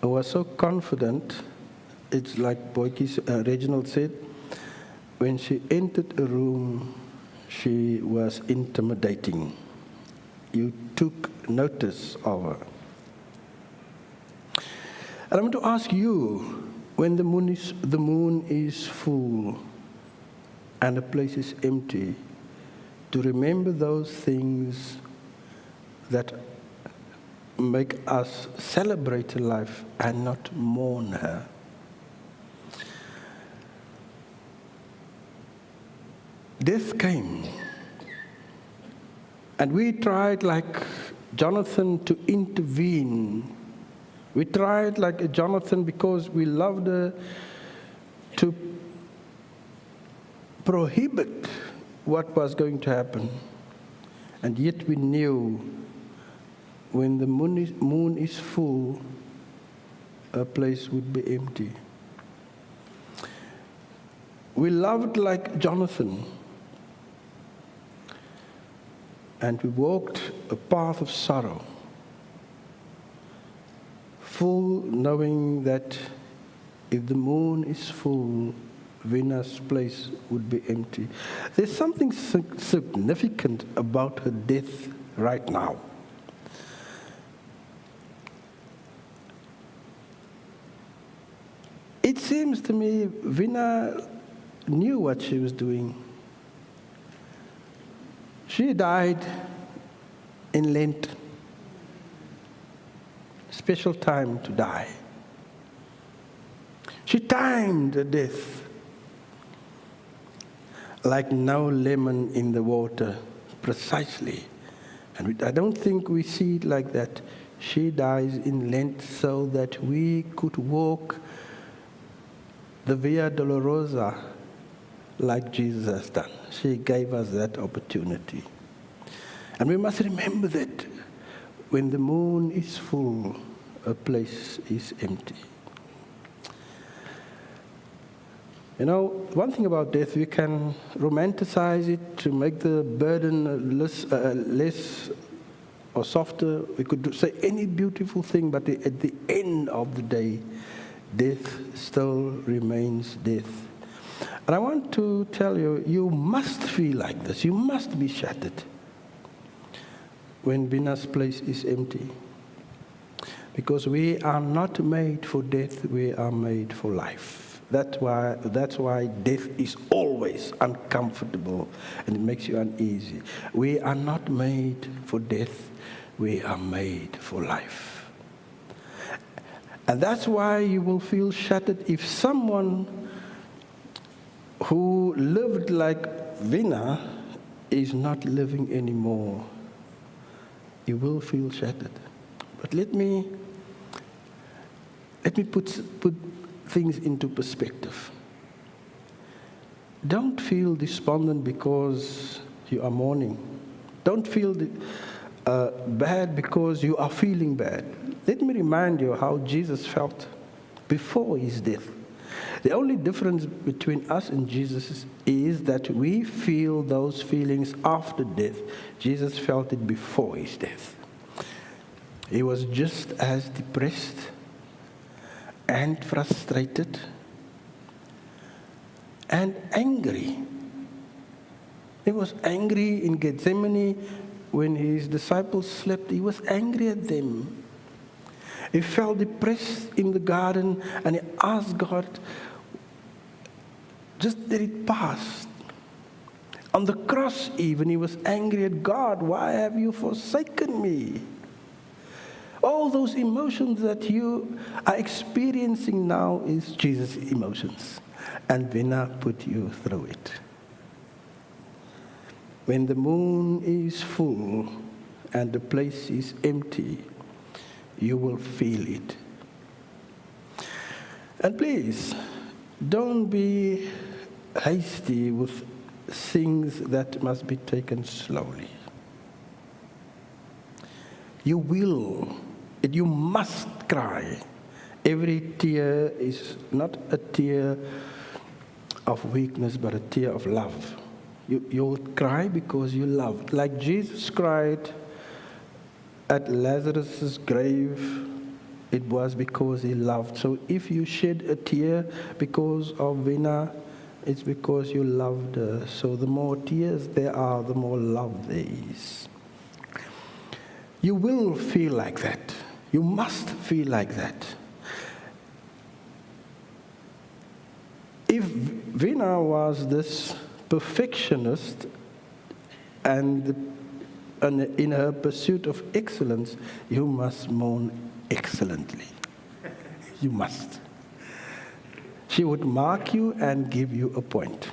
who was so confident, it's like Reginald said, when she entered a room, she was intimidating. You took notice of her. And I want to ask you, when the moon is full and the place is empty, to remember those things that make us celebrate life and not mourn her. Death came, and we tried like Jonathan to intervene. We tried like Jonathan because we loved her to prohibit what was going to happen. And yet we knew when the moon is full, a place would be empty. We loved like Jonathan, and we walked a path of sorrow, full knowing that if the moon is full, Vina's place would be empty. There's something significant about her death right now. It seems to me Vina knew what she was doing. She died in Lent, special time to die. She timed the death like no lemon in the water, precisely. And I don't think we see it like that. She dies in Lent so that we could walk the Via Dolorosa like Jesus has done. She gave us that opportunity. And we must remember that when the moon is full, a place is empty. You know, one thing about death, we can romanticize it to make the burden less or softer. We could say any beautiful thing, but at the end of the day, death still remains death. And I want to tell you, you must feel like this. You must be shattered. when Vina's place is empty. Because we are not made for death, we are made for life. That's why death is always uncomfortable and it makes you uneasy. We are not made for death, we are made for life. And that's why you will feel shattered if someone who lived like Vina is not living anymore. You will feel shattered. But let me put things into perspective. Don't feel despondent because you are mourning. Don't feel bad because you are feeling bad. Let me remind you how Jesus felt before his death. The only difference between us and Jesus is that we feel those feelings after death. Jesus felt it before his death. He was just as depressed and frustrated and angry. He was angry in Gethsemane when his disciples slept. He was angry at them. He felt depressed in the garden and he asked God, just let it pass. On the cross even, he was angry at God. Why have you forsaken me? All those emotions that you are experiencing now is Jesus' emotions. And Vina put you through it. When the moon is full and the place is empty, you will feel it. And please, don't be hasty with things that must be taken slowly. You must cry. Every tear is not a tear of weakness, but a tear of love. You'll cry because you love. Like Jesus cried at Lazarus' grave, it was because he loved. So if you shed a tear because of Vina, it's because you loved her. So the more tears there are, the more love there is. You will feel like that. You must feel like that. If Vina was this perfectionist and in her pursuit of excellence, you must mourn excellently. You must. She would mark you and give you a point.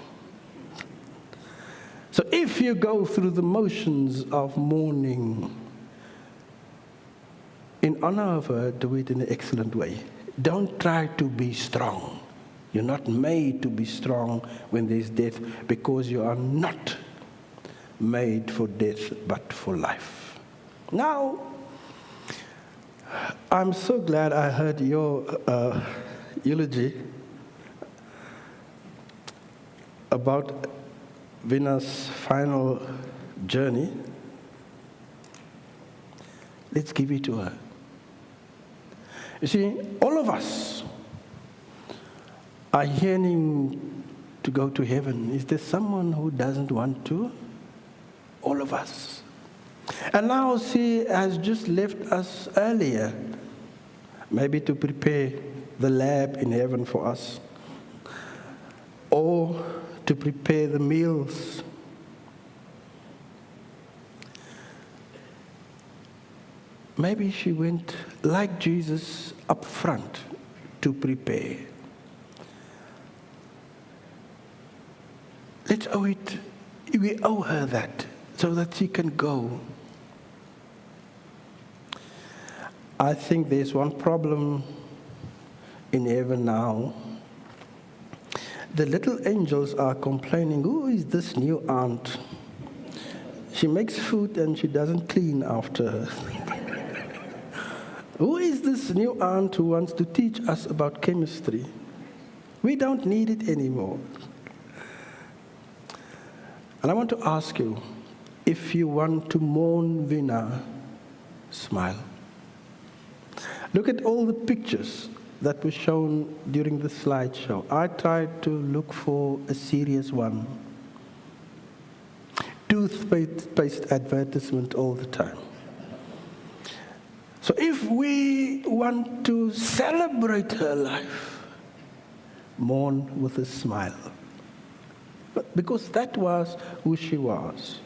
So if you go through the motions of mourning in honor of her, do it in an excellent way. Don't try to be strong. You're not made to be strong when there's death, because you are not made for death but for life. Now, I'm so glad I heard your eulogy about Vina's final journey. Let's give it to her. You see, all of us are yearning to go to heaven. Is there someone who doesn't want to? All of us. And now she has just left us earlier, maybe to prepare the lab in heaven for us, or to prepare the meals. Maybe she went, like Jesus, up front to prepare. Let's owe it. We owe her that, so that she can go. I think there's one problem in heaven now. The little angels are complaining, who is this new aunt? She makes food and she doesn't clean after her. Who is this new aunt who wants to teach us about chemistry? We don't need it anymore. And I want to ask you, if you want to mourn Vina, smile. Look at all the pictures that were shown during the slideshow. I tried to look for a serious one. Toothpaste advertisement all the time. So if we want to celebrate her life, mourn with a smile. Because that was who she was.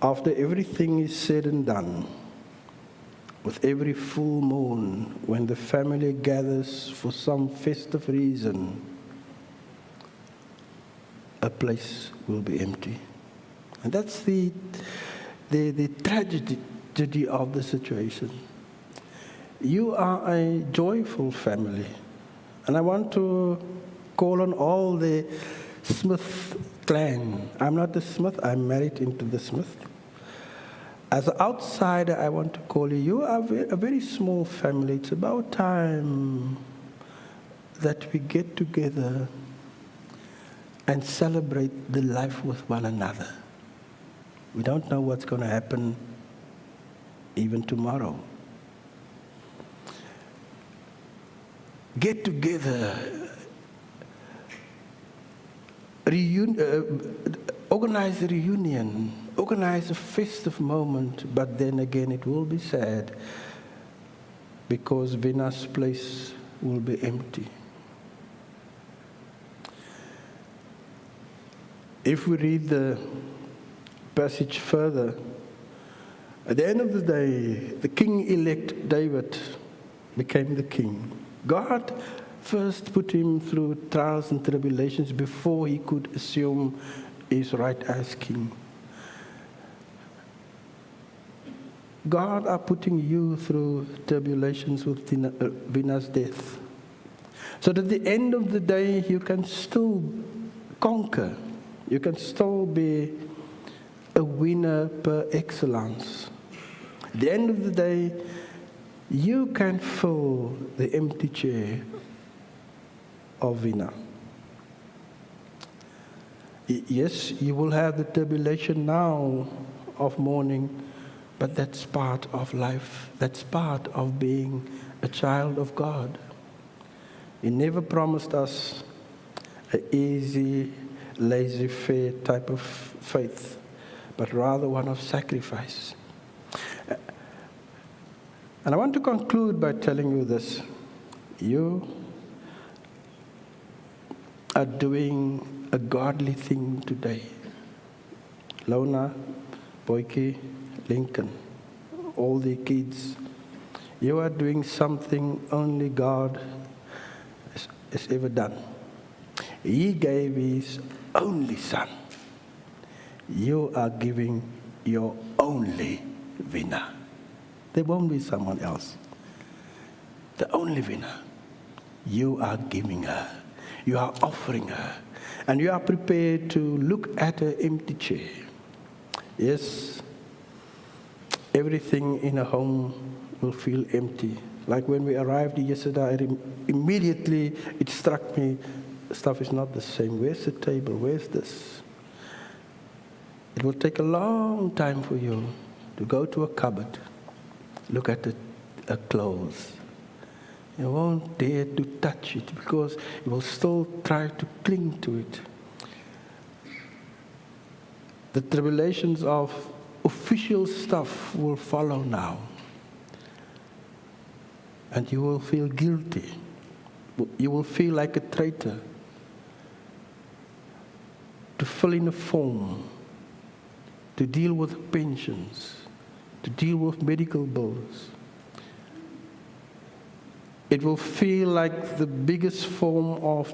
After everything is said and done, with every full moon, when the family gathers for some festive reason, a place will be empty. And that's the tragedy of the situation. You are a joyful family. And I want to call on all the Smith clan. I'm not a Smith, I'm married into the Smith. As an outsider, I want to call you. You are a very small family. It's about time that we get together and celebrate the life with one another. We don't know what's going to happen even tomorrow. Get together, organize a reunion, organize a festive moment, but then again it will be sad because Vina's place will be empty. If we read the passage further, at the end of the day, the king-elect David became the king. God first put him through trials and tribulations before he could assume his right as king. God are putting you through tribulations with Vina's death, so that at the end of the day you can still conquer. You can still be a winner per excellence. At the end of the day, you can fill the empty chair of Vina. Yes, you will have the tribulation now of mourning, but that's part of life. That's part of being a child of God. He never promised us an easy, laissez-faire type of faith, but rather one of sacrifice. And I want to conclude by telling you this. You are doing a godly thing today. Lona, Boyke, Lincoln, all the kids, you are doing something only God has ever done. He gave his only son. You are giving your only winner. There won't be someone else. The only winner. You are giving her. You are offering her. And you are prepared to look at her empty chair. Yes, everything in a home will feel empty. Like when we arrived yesterday, immediately it struck me, stuff is not the same. Where's the table? Where's this? It will take a long time for you to go to a cupboard, look at the clothes. You won't dare to touch it because you will still try to cling to it. The tribulations of official stuff will follow now. And you will feel guilty. You will feel like a traitor. To fill in a form, to deal with pensions, to deal with medical bills. It will feel like the biggest form of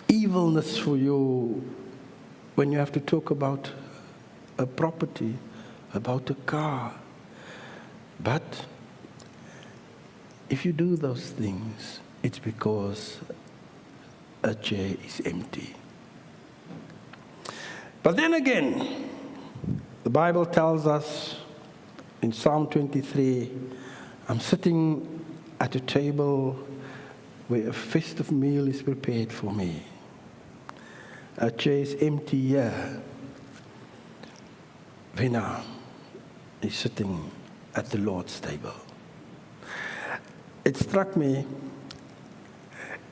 evilness for you when you have to talk about a property, about a car. But if you do those things, it's because a chair is empty. But then again, the Bible tells us in Psalm 23, I'm sitting at a table where a festive meal is prepared for me. A chair is empty here. Vina is sitting at the Lord's table. It struck me,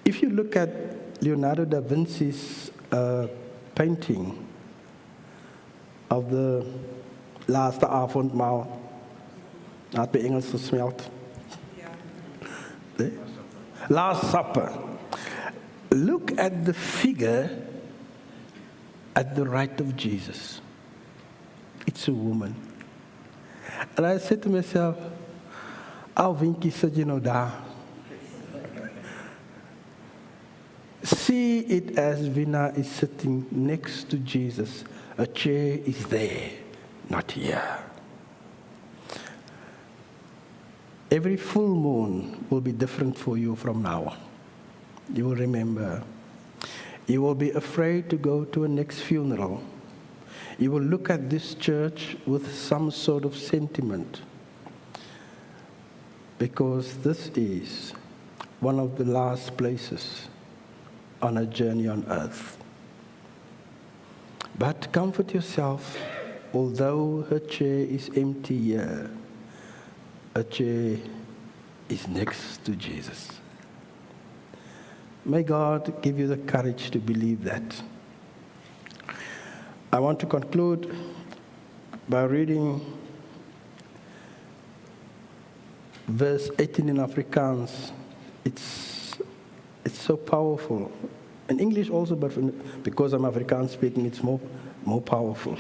if you look at Leonardo da Vinci's painting, of the laaste avondmaal. Had by Engels gesmeld. The Last Supper. Look at the figure at the right of Jesus. It's a woman. And I said to myself, how winkie sit jy nou daar? See it as Vina is sitting next to Jesus. A chair is there, not here. Every full moon will be different for you from now on. You will remember. You will be afraid to go to a next funeral. You will look at this church with some sort of sentiment, because this is one of the last places on a journey on earth. But comfort yourself, although her chair is empty here, a chair is next to Jesus. May God give you the courage to believe that. I want to conclude by reading verse 18 in Afrikaans. It's so powerful. In English also, but because I'm Afrikaans speaking, it's more powerful.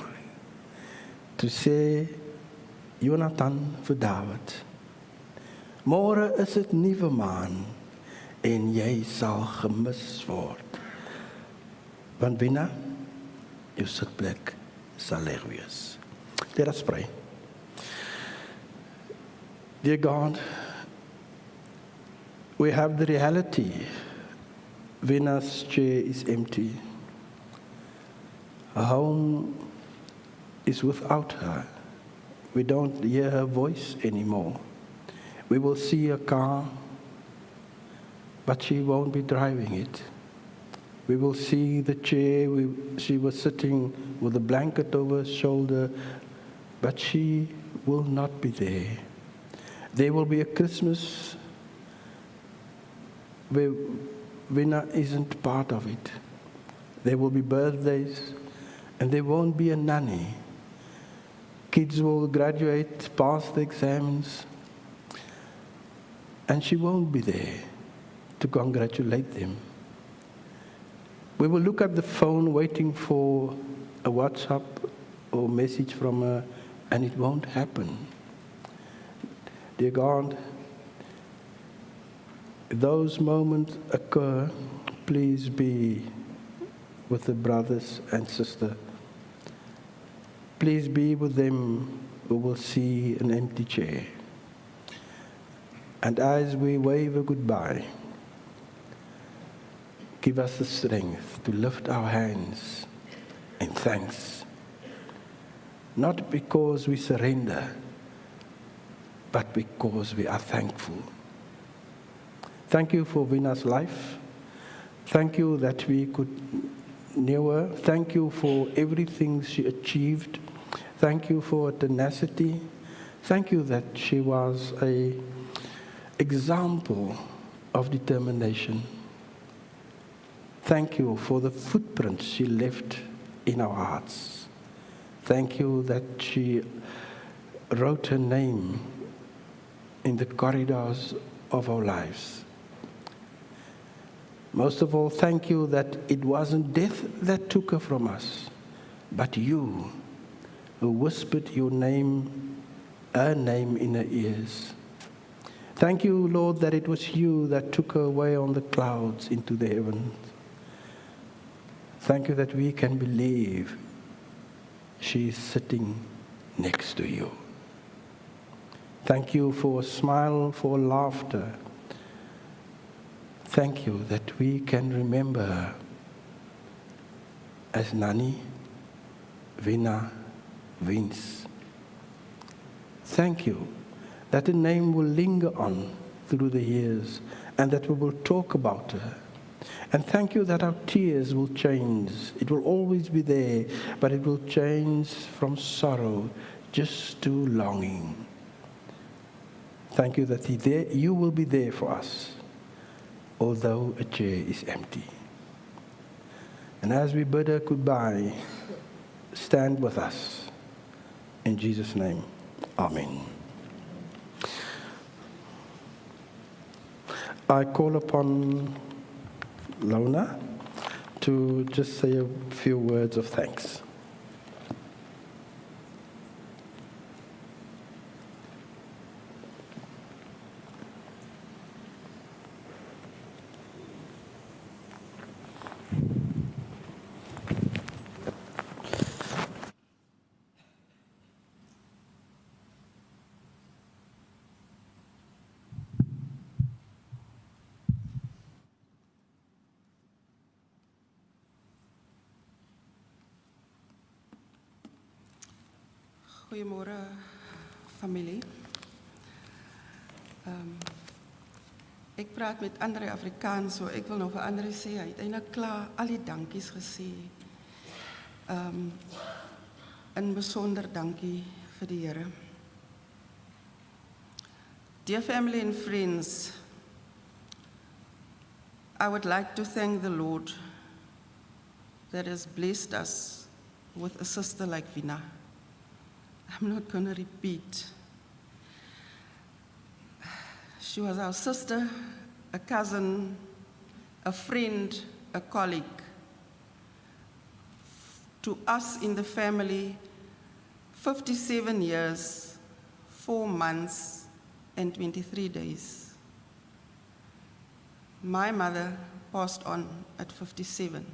To say, Jonathan vir David, môre is dit nuwe maan en jy sal gemis word. Want Vina, jou sitplek sal leeg wees. Let us pray. Dear God, we have the reality. Vina's chair is empty. Her home is without her. We don't hear her voice anymore. We will see a car, but she won't be driving it. We will see the chair she was sitting with a blanket over her shoulder, but she will not be there. There will be a Christmas where Vina isn't part of it. There will be birthdays, and there won't be a nanny. Kids will graduate, pass the exams, and she won't be there to congratulate them. We will look at the phone waiting for a WhatsApp or message from her, and it won't happen. Dear God, if those moments occur, please be with the brothers and sisters. Please be with them who will see an empty chair. And as we wave a goodbye, give us the strength to lift our hands in thanks. Not because we surrender, but because we are thankful. Thank you for Vina's life. Thank you that we could know her. Thank you for everything she achieved. Thank you for her tenacity. Thank you that she was an example of determination. Thank you for the footprints she left in our hearts. Thank you that she wrote her name in the corridors of our lives. Most of all, thank you that it wasn't death that took her from us, but you who whispered your name, her name in her ears. Thank you, Lord, that it was you that took her away on the clouds into the heavens. Thank you that we can believe she is sitting next to you. Thank you for a smile, for laughter. Thank you that we can remember her as Nani, Vina, Vince. Thank you that the name will linger on through the years and that we will talk about her. And thank you that our tears will change. It will always be there, but it will change from sorrow just to longing. Thank you that you will be there for us, although a chair is empty. And as we bid her goodbye, stand with us. In Jesus' name, amen. I call upon Lona to just say a few words of thanks. Goeiemôre familie. Ek praat met Andre Afrikaans, so ek wil nou vir Andre sê, hy het eintlik klaar al die dankies gesê. In besonder dankie vir die Here. Dear family and friends, I would like to thank the Lord that has blessed us with a sister like Vina. I'm not going to repeat. She was our sister, a cousin, a friend, a colleague. To us in the family, 57 years, 4 months, and 23 days. My mother passed on at 57,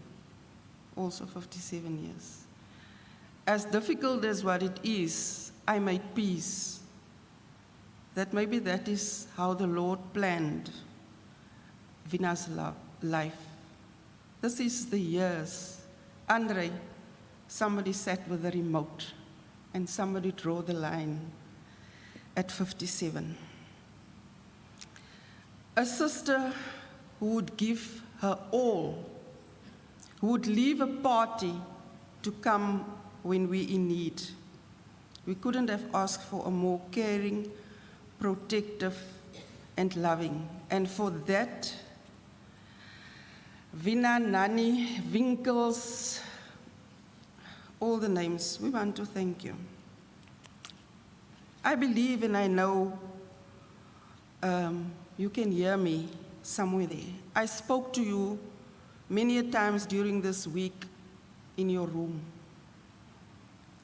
also 57 years. As difficult as what it is, I made peace. That maybe that is how the Lord planned Vina's life. This is the years. Andre, somebody sat with the remote and somebody drew the line at 57. A sister who would give her all, who would leave a party to come when we're in need. We couldn't have asked for a more caring, protective, and loving. And for that, Vina, Nani, Winkels, all the names, we want to thank you. I believe and I know you can hear me somewhere there. I spoke to you many times during this week in your room.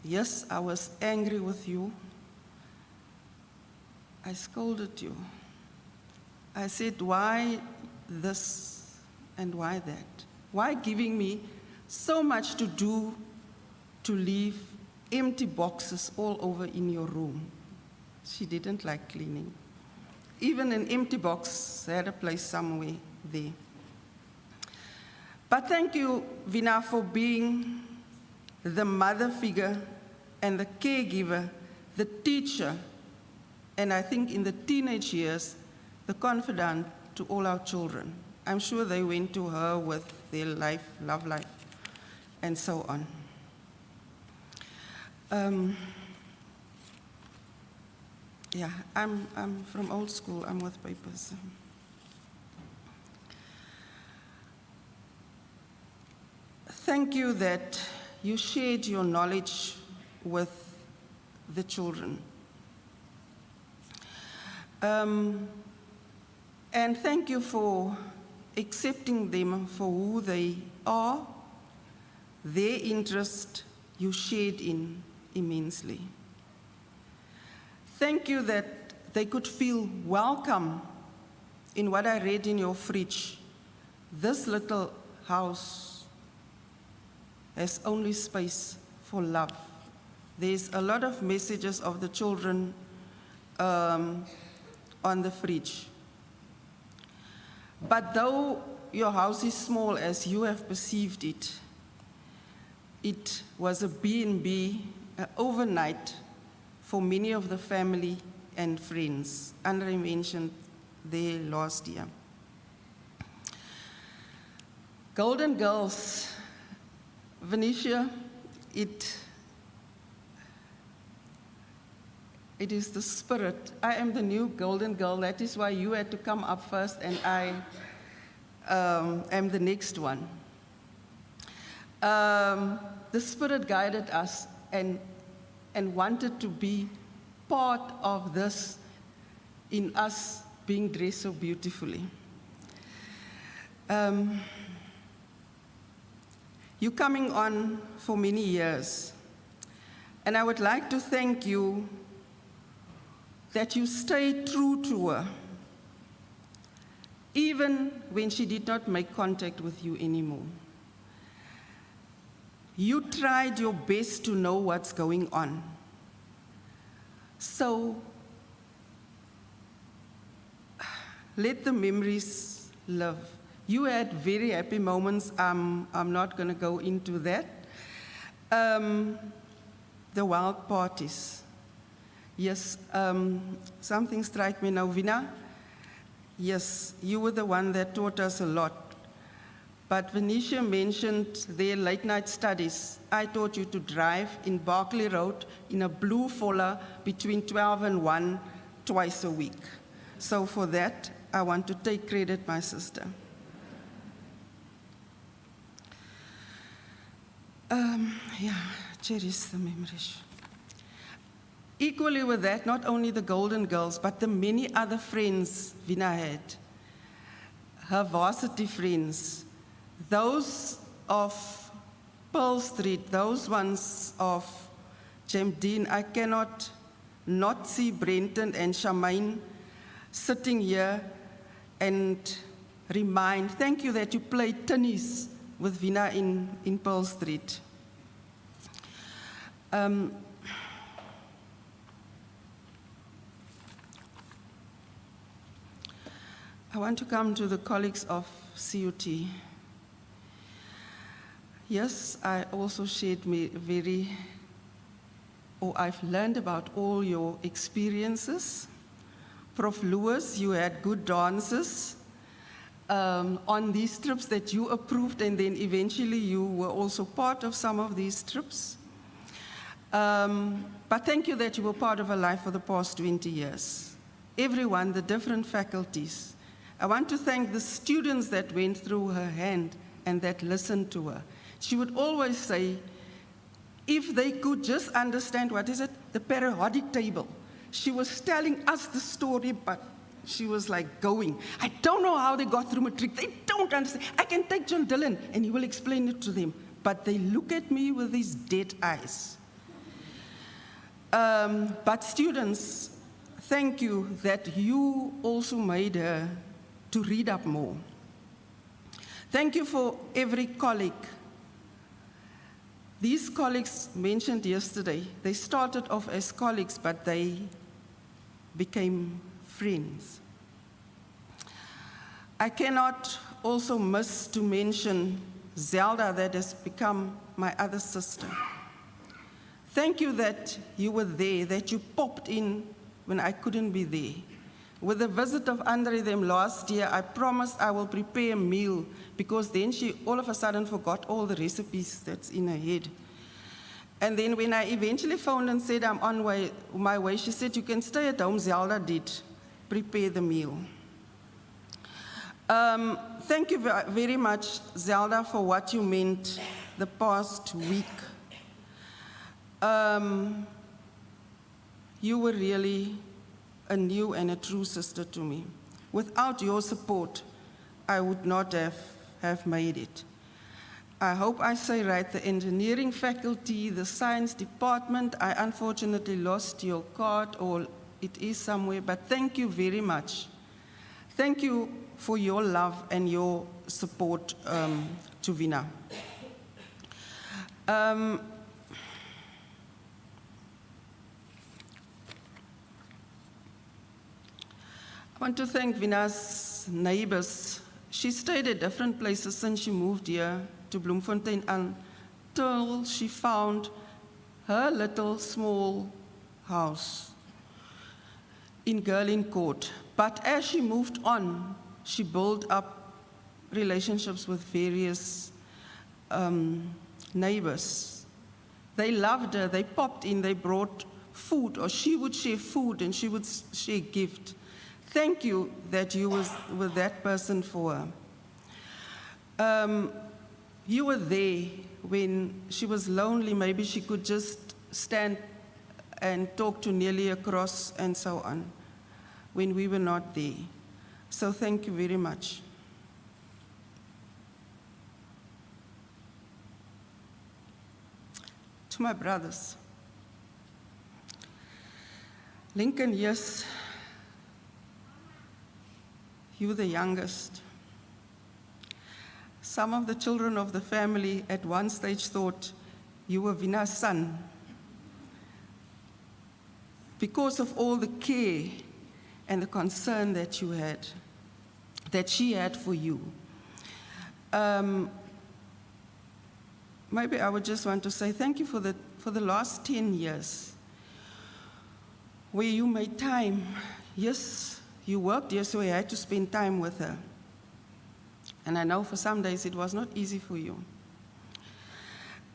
Yes, I was angry with you. I scolded you. I said, why this and why that? Why giving me so much to do to leave empty boxes all over in your room? She didn't like cleaning. Even an empty box had a place somewhere there. But thank you, Vina, for being the mother figure and the caregiver, the teacher, and I think in the teenage years, the confidant to all our children. I'm sure they went to her with their life, love life, and so on. Yeah, I'm from old school, I'm with papers. Thank you that you shared your knowledge with the children. And thank you for accepting them for who they are, their interest you shared in immensely. Thank you that they could feel welcome in what I read in your fridge. This little house has only space for love. There's a lot of messages of the children on the fridge. But though your house is small as you have perceived it, it was a B&B, overnight, for many of the family and friends. Andre mentioned there last year. Golden Girls, Venetia, it is the spirit. I am the new golden girl. That is why you had to come up first and I am the next one. the Spirit guided us and wanted to be part of this in us being dressed so beautifully. You're coming on for many years, and I would like to thank you that you stayed true to her, even when she did not make contact with you anymore. You tried your best to know what's going on. So let the memories live. You had very happy moments. I'm not going to go into that. The wild parties. Yes, something struck me now, Vina. Yes, you were the one that taught us a lot. But Venetia mentioned their late night studies. I taught you to drive in Berkeley Road in a blue Voller between 12 and 1 twice a week. So for that, I want to take credit, my sister. Yeah, cherish the memories. Equally with that, not only the Golden Girls, but the many other friends Vina had, her varsity friends, those of Pearl Street, those ones of Jamdeen. I cannot not see Brenton and Shamaine sitting here and remind, thank you that you played tennis with Vina in Pearl Street. I want to come to the colleagues of CUT. Yes, I also shared I've learned about all your experiences. Prof. Lewis, you had good dances on these trips that you approved, and then eventually you were also part of some of these trips. But thank you that you were part of her life for the past 20 years. Everyone, the different faculties. I want to thank the students that went through her hand and that listened to her. She would always say, if they could just understand, the periodic table. She was telling us the story, but she was like going. I don't know how they got through matric. They don't understand. I can take John Dillon, and he will explain it to them. But they look at me with these dead eyes. But students, thank you that you also made her to read up more. Thank you for every colleague. These colleagues mentioned yesterday, they started off as colleagues, but they became friends. I cannot also miss to mention Zelda, that has become my other sister. Thank you that you were there, that you popped in when I couldn't be there. With the visit of Andre them last year, I promised I will prepare a meal, because then she all of a sudden forgot all the recipes that's in her head. And then when I eventually phoned and said I'm on my way, she said, you can stay at home. Zelda did prepare the meal. Thank you very much, Zelda, for what you meant the past week. You were really a new and a true sister to me. Without your support, I would not have made it. I hope I say right, the engineering faculty, the science department, I unfortunately lost your card, or it is somewhere, but thank you very much. Thank you for your love and your support to Vina. I want to thank Vina's neighbors. She stayed at different places since she moved here to Bloemfontein until she found her little small house in Girling Court. But as she moved on, she built up relationships with various neighbors. They loved her, they popped in, they brought food, or she would share food and she would share gift. Thank you that you was with that person for her. You were there when she was lonely, maybe she could just stand and talk to Nelly across and so on, when we were not there. So thank you very much. To my brothers, Lincoln, yes, you were the youngest. Some of the children of the family at one stage thought you were Vina's son because of all the care and the concern that you had, that she had for you. Maybe I would just want to say thank you for the last 10 years where you made time. Yes, you worked, yes, so you had to spend time with her. And I know for some days it was not easy for you.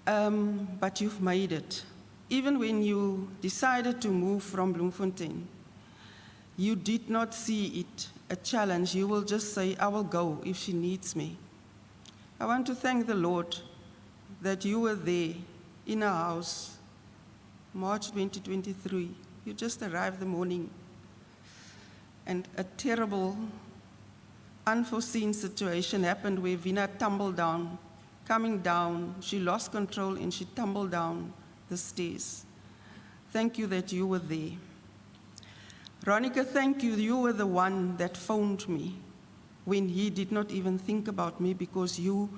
But you've made it. Even when you decided to move from Bloemfontein, you did not see it a challenge. You will just say, I will go if she needs me. I want to thank the Lord that you were there in our house, March 2023. You just arrived the morning, and a terrible, unforeseen situation happened where Vina tumbled down. Coming down, she lost control and she tumbled down the stairs. Thank you that you were there. Ronica, thank you. You were the one that phoned me when he did not even think about me, because you,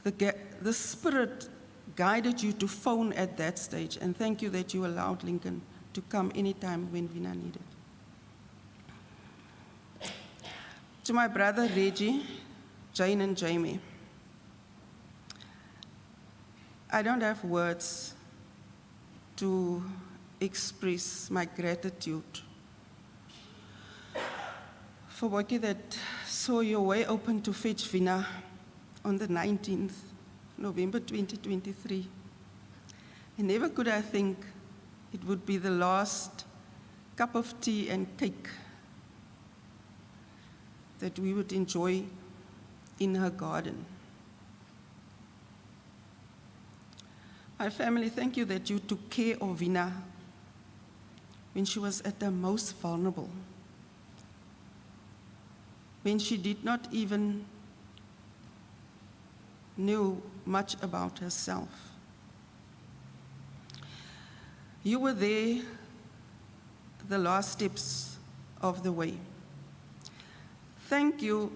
the Spirit guided you to phone at that stage. And thank you that you allowed Lincoln to come anytime when Vina needed. To my brother Reggie, Jane and Jamie, I don't have words to express my gratitude for Boki that saw your way open to fetch Vina on the 19th November 2023. And never could I think it would be the last cup of tea and cake that we would enjoy in her garden. My family, thank you that you took care of Vina when she was at her most vulnerable, when she did not even know much about herself. You were there the last steps of the way. Thank you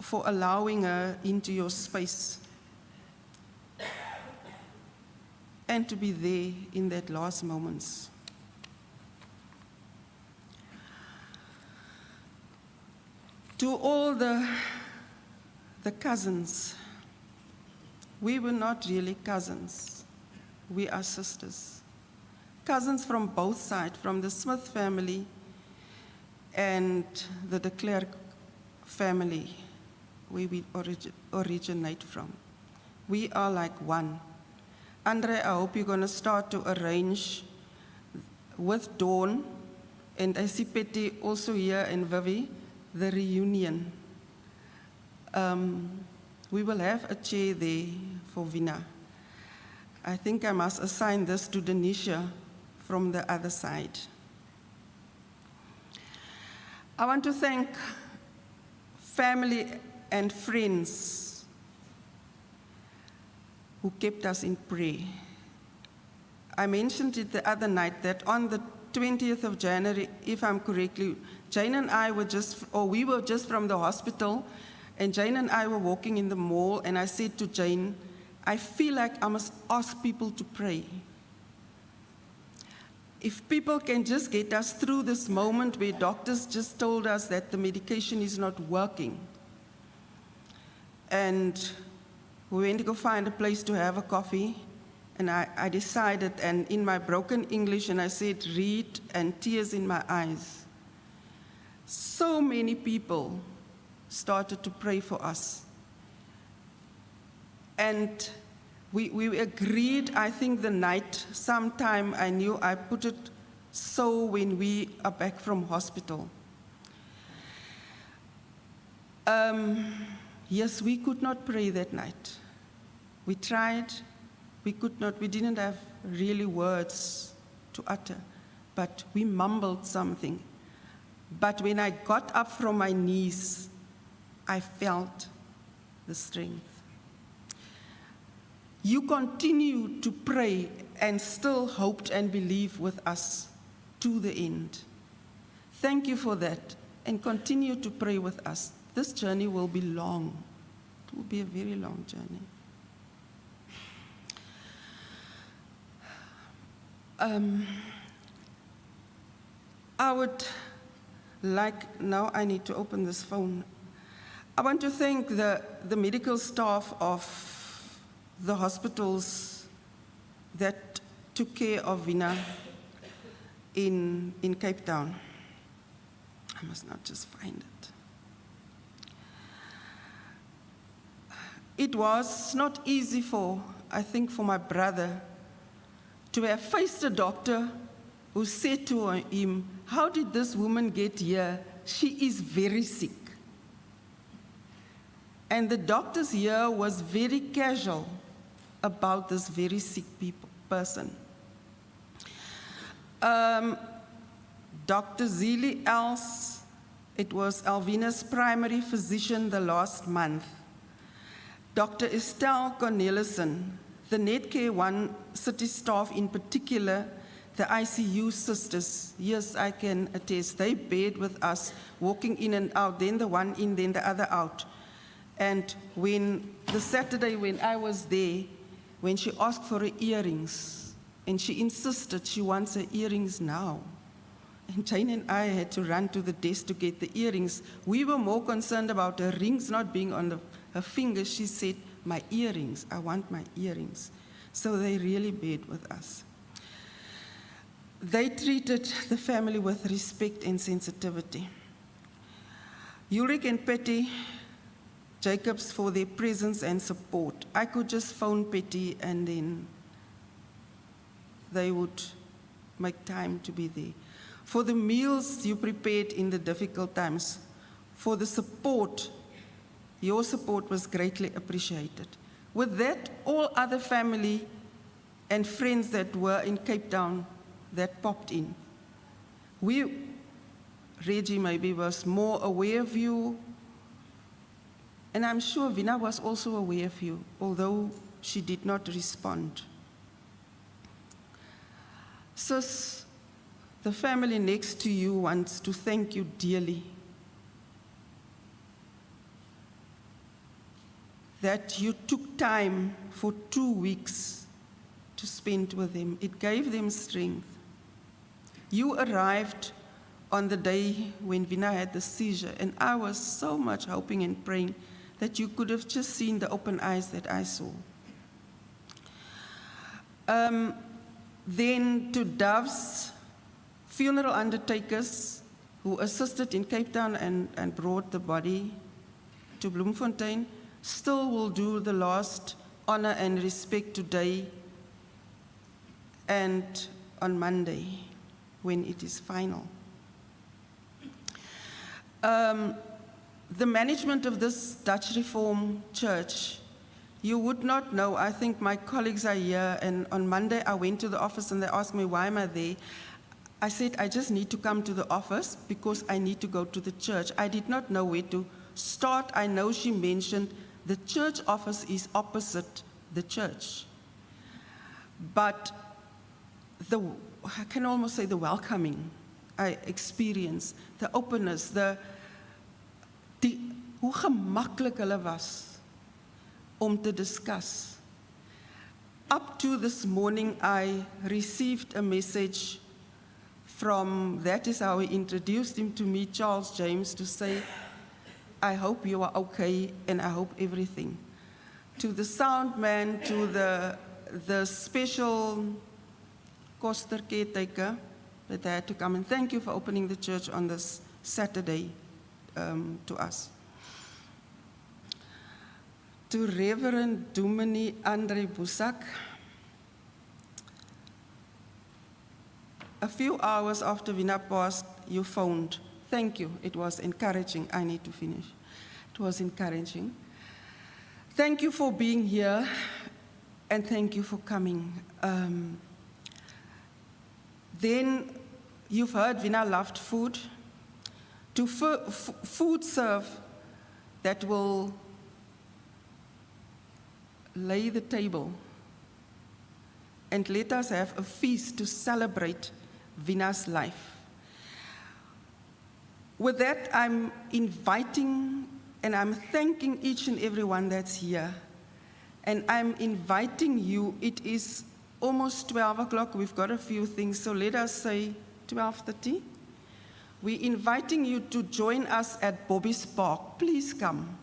for allowing her into your space and to be there in that last moments. To all the cousins, we were not really cousins. We are sisters. Cousins from both sides, from the Smith family and the de Klerk family, where we originate from. We are like one. Andre, I hope you're going to start to arrange with Dawn, and I see Petty also here, and Vivi, the reunion. We will have a chair there for Vina. I think I must assign this to Denisha from the other side. I want to thank family and friends who kept us in prayer. I mentioned it the other night that on the 20th of January, if I'm correctly, Jane and I were we were just from the hospital, and Jane and I were walking in the mall, and I said to Jane, I feel like I must ask people to pray. If people can just get us through this moment where doctors just told us that the medication is not working, and we went to go find a place to have a coffee, and I decided, and in my broken English, and I said, read, and tears in my eyes. So many people started to pray for us. And we agreed, I think the night, sometime I knew I put it so when we are back from hospital. Yes, we could not pray that night. We tried, we could not, we didn't have really words to utter, but we mumbled something. But when I got up from my knees, I felt the strength. You continued to pray and still hoped and believed with us to the end. Thank you for that, and continue to pray with us. This journey will be long. It will be a very long journey. I would like, now I need to open this phone. I want to thank the medical staff of the hospitals that took care of Vina in Cape Town. I must not just find it. It was not easy I think for my brother to have faced a doctor who said to him, "How did this woman get here? She is very sick." And the doctors here was very casual about this very sick person. Dr. Zili Els, it was Elvina's primary physician the last month. Dr. Estelle Cornelissen, the Netcare 1 city staff in particular, the ICU sisters, yes, I can attest, they bared with us, walking in and out, then the one in, then the other out. And when the Saturday when I was there, when she asked for her earrings, and she insisted she wants her earrings now. And Jane and I had to run to the desk to get the earrings. We were more concerned about her rings not being on her fingers. She said, "My earrings, I want my earrings." So they really bared with us. They treated the family with respect and sensitivity. Ulrich and Patty Jacobs for their presence and support. I could just phone Patty and then they would make time to be there. For the meals you prepared in the difficult times, for the support, your support was greatly appreciated. With that, all other family and friends that were in Cape Town that popped in. Reggie maybe was more aware of you, and I'm sure Vina was also aware of you, although she did not respond. Sis, the family next to you wants to thank you dearly that you took time for 2 weeks to spend with them. It gave them strength. You arrived on the day when Vina had the seizure, and I was so much hoping and praying that you could have just seen the open eyes that I saw. Then to Dove's funeral undertakers who assisted in Cape Town and brought the body to Bloemfontein, still will do the last honor and respect today and on Monday when it is final. The management of this Dutch Reformed Church, you would not know, I think my colleagues are here, and on Monday I went to the office and they asked me, why am I there? I said, I just need to come to the office because I need to go to the church. I did not know where to start. I know she mentioned the church office is opposite the church. But I can almost say the welcoming I experienced, the openness, hoe gemakkelijk hulle was om te discuss. Up to this morning, I received a message from, that is how he introduced him to me, Charles James, to say, I hope you are okay and I hope everything. To the sound man, to the special Koster caretaker that had to come, and thank you for opening the church on this Saturday to us. To Reverend Dominee Andre Busak, a few hours after Vina passed, you phoned. Thank you. It was encouraging. I need to finish. It was encouraging. Thank you for being here and thank you for coming. Then you've heard Vina loved food. To food serve that will lay the table and let us have a feast to celebrate Vina's life. With that, I'm inviting and I'm thanking each and everyone that's here. And I'm inviting you, it is almost 12 o'clock, we've got a few things, so let us say 12:30. We're inviting you to join us at Bobby's Park. Please come.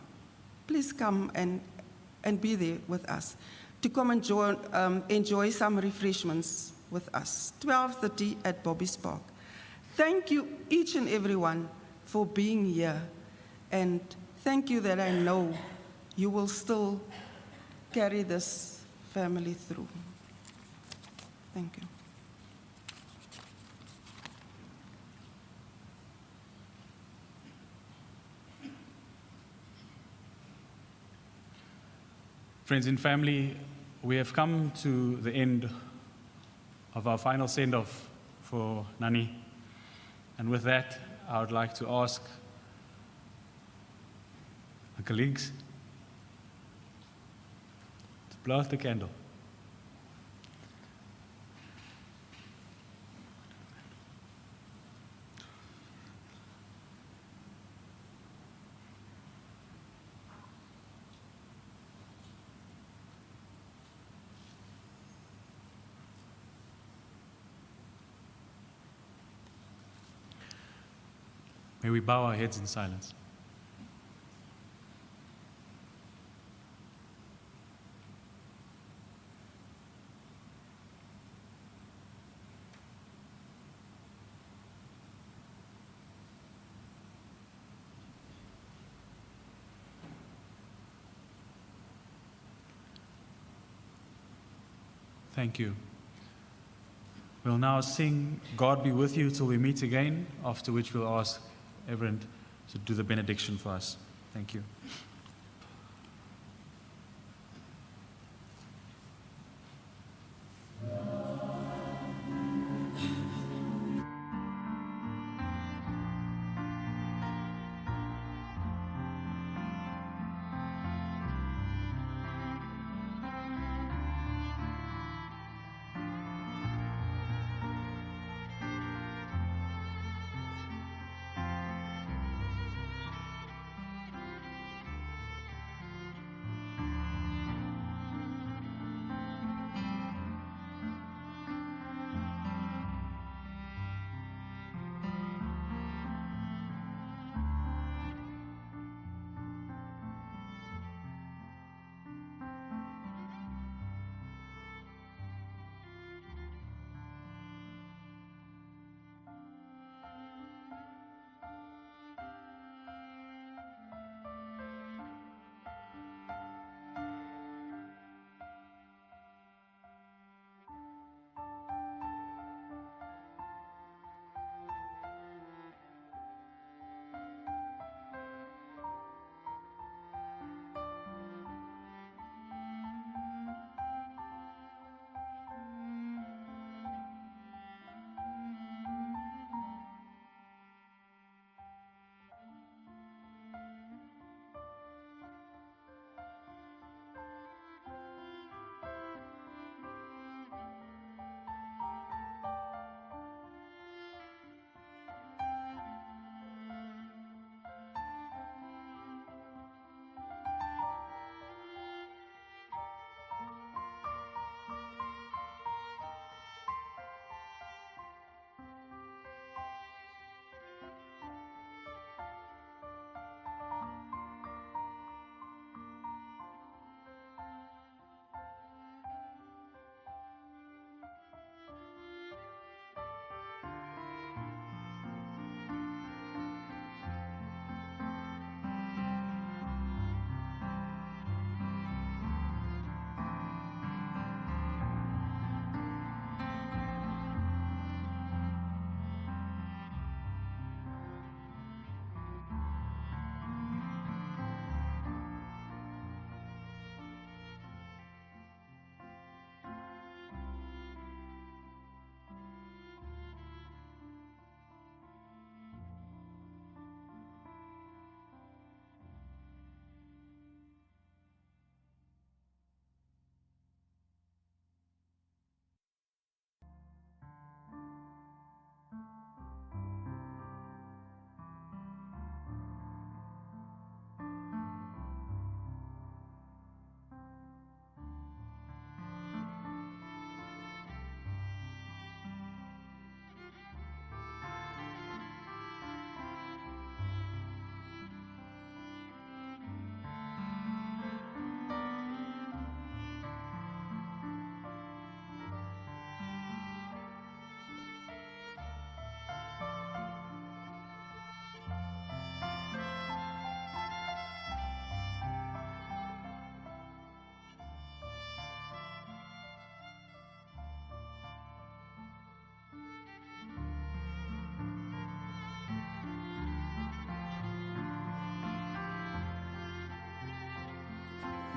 Please come and be there with us. To come and enjoy some refreshments with us. 12:30 at Bobby's Park. Thank you, each and everyone, for being here. And thank you that I know you will still carry this family through. Thank you. Friends and family, we have come to the end of our final send-off for Nani. And with that, I would like to ask my colleagues to blow out the candle. May we bow our heads in silence. Thank you. We'll now sing God Be With You till we meet again, after which we'll ask Everett to do the benediction for us. Thank you.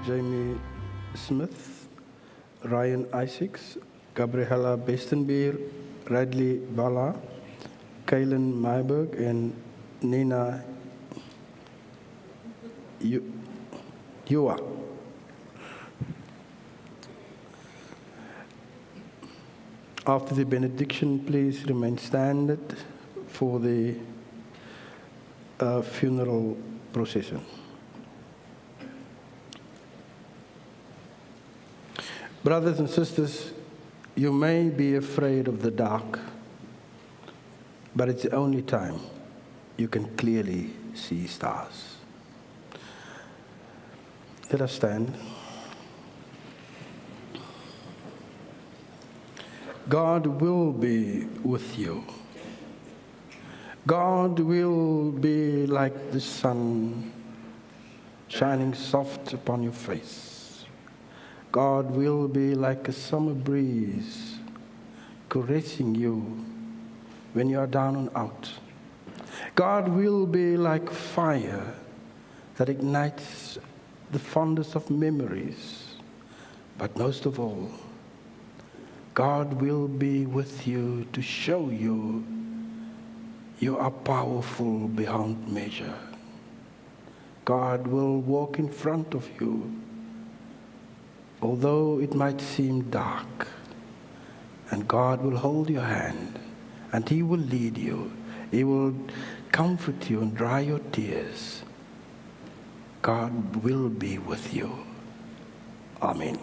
Jamie Smith, Ryan Isaacs, Gabriella Bestenbeer, Radley Bala, Kaylin Myberg, and Nina Yua. After the benediction, please remain standing for the funeral procession. Brothers and sisters, you may be afraid of the dark, but it's the only time you can clearly see stars. Let us stand. God will be with you. God will be like the sun shining soft upon your face. God will be like a summer breeze caressing you when you are down and out. God will be like fire that ignites the fondest of memories. But most of all, God will be with you to show you you are powerful beyond measure. God will walk in front of you, although it might seem dark, and God will hold your hand, and He will lead you. He will comfort you and dry your tears. God will be with you. Amen.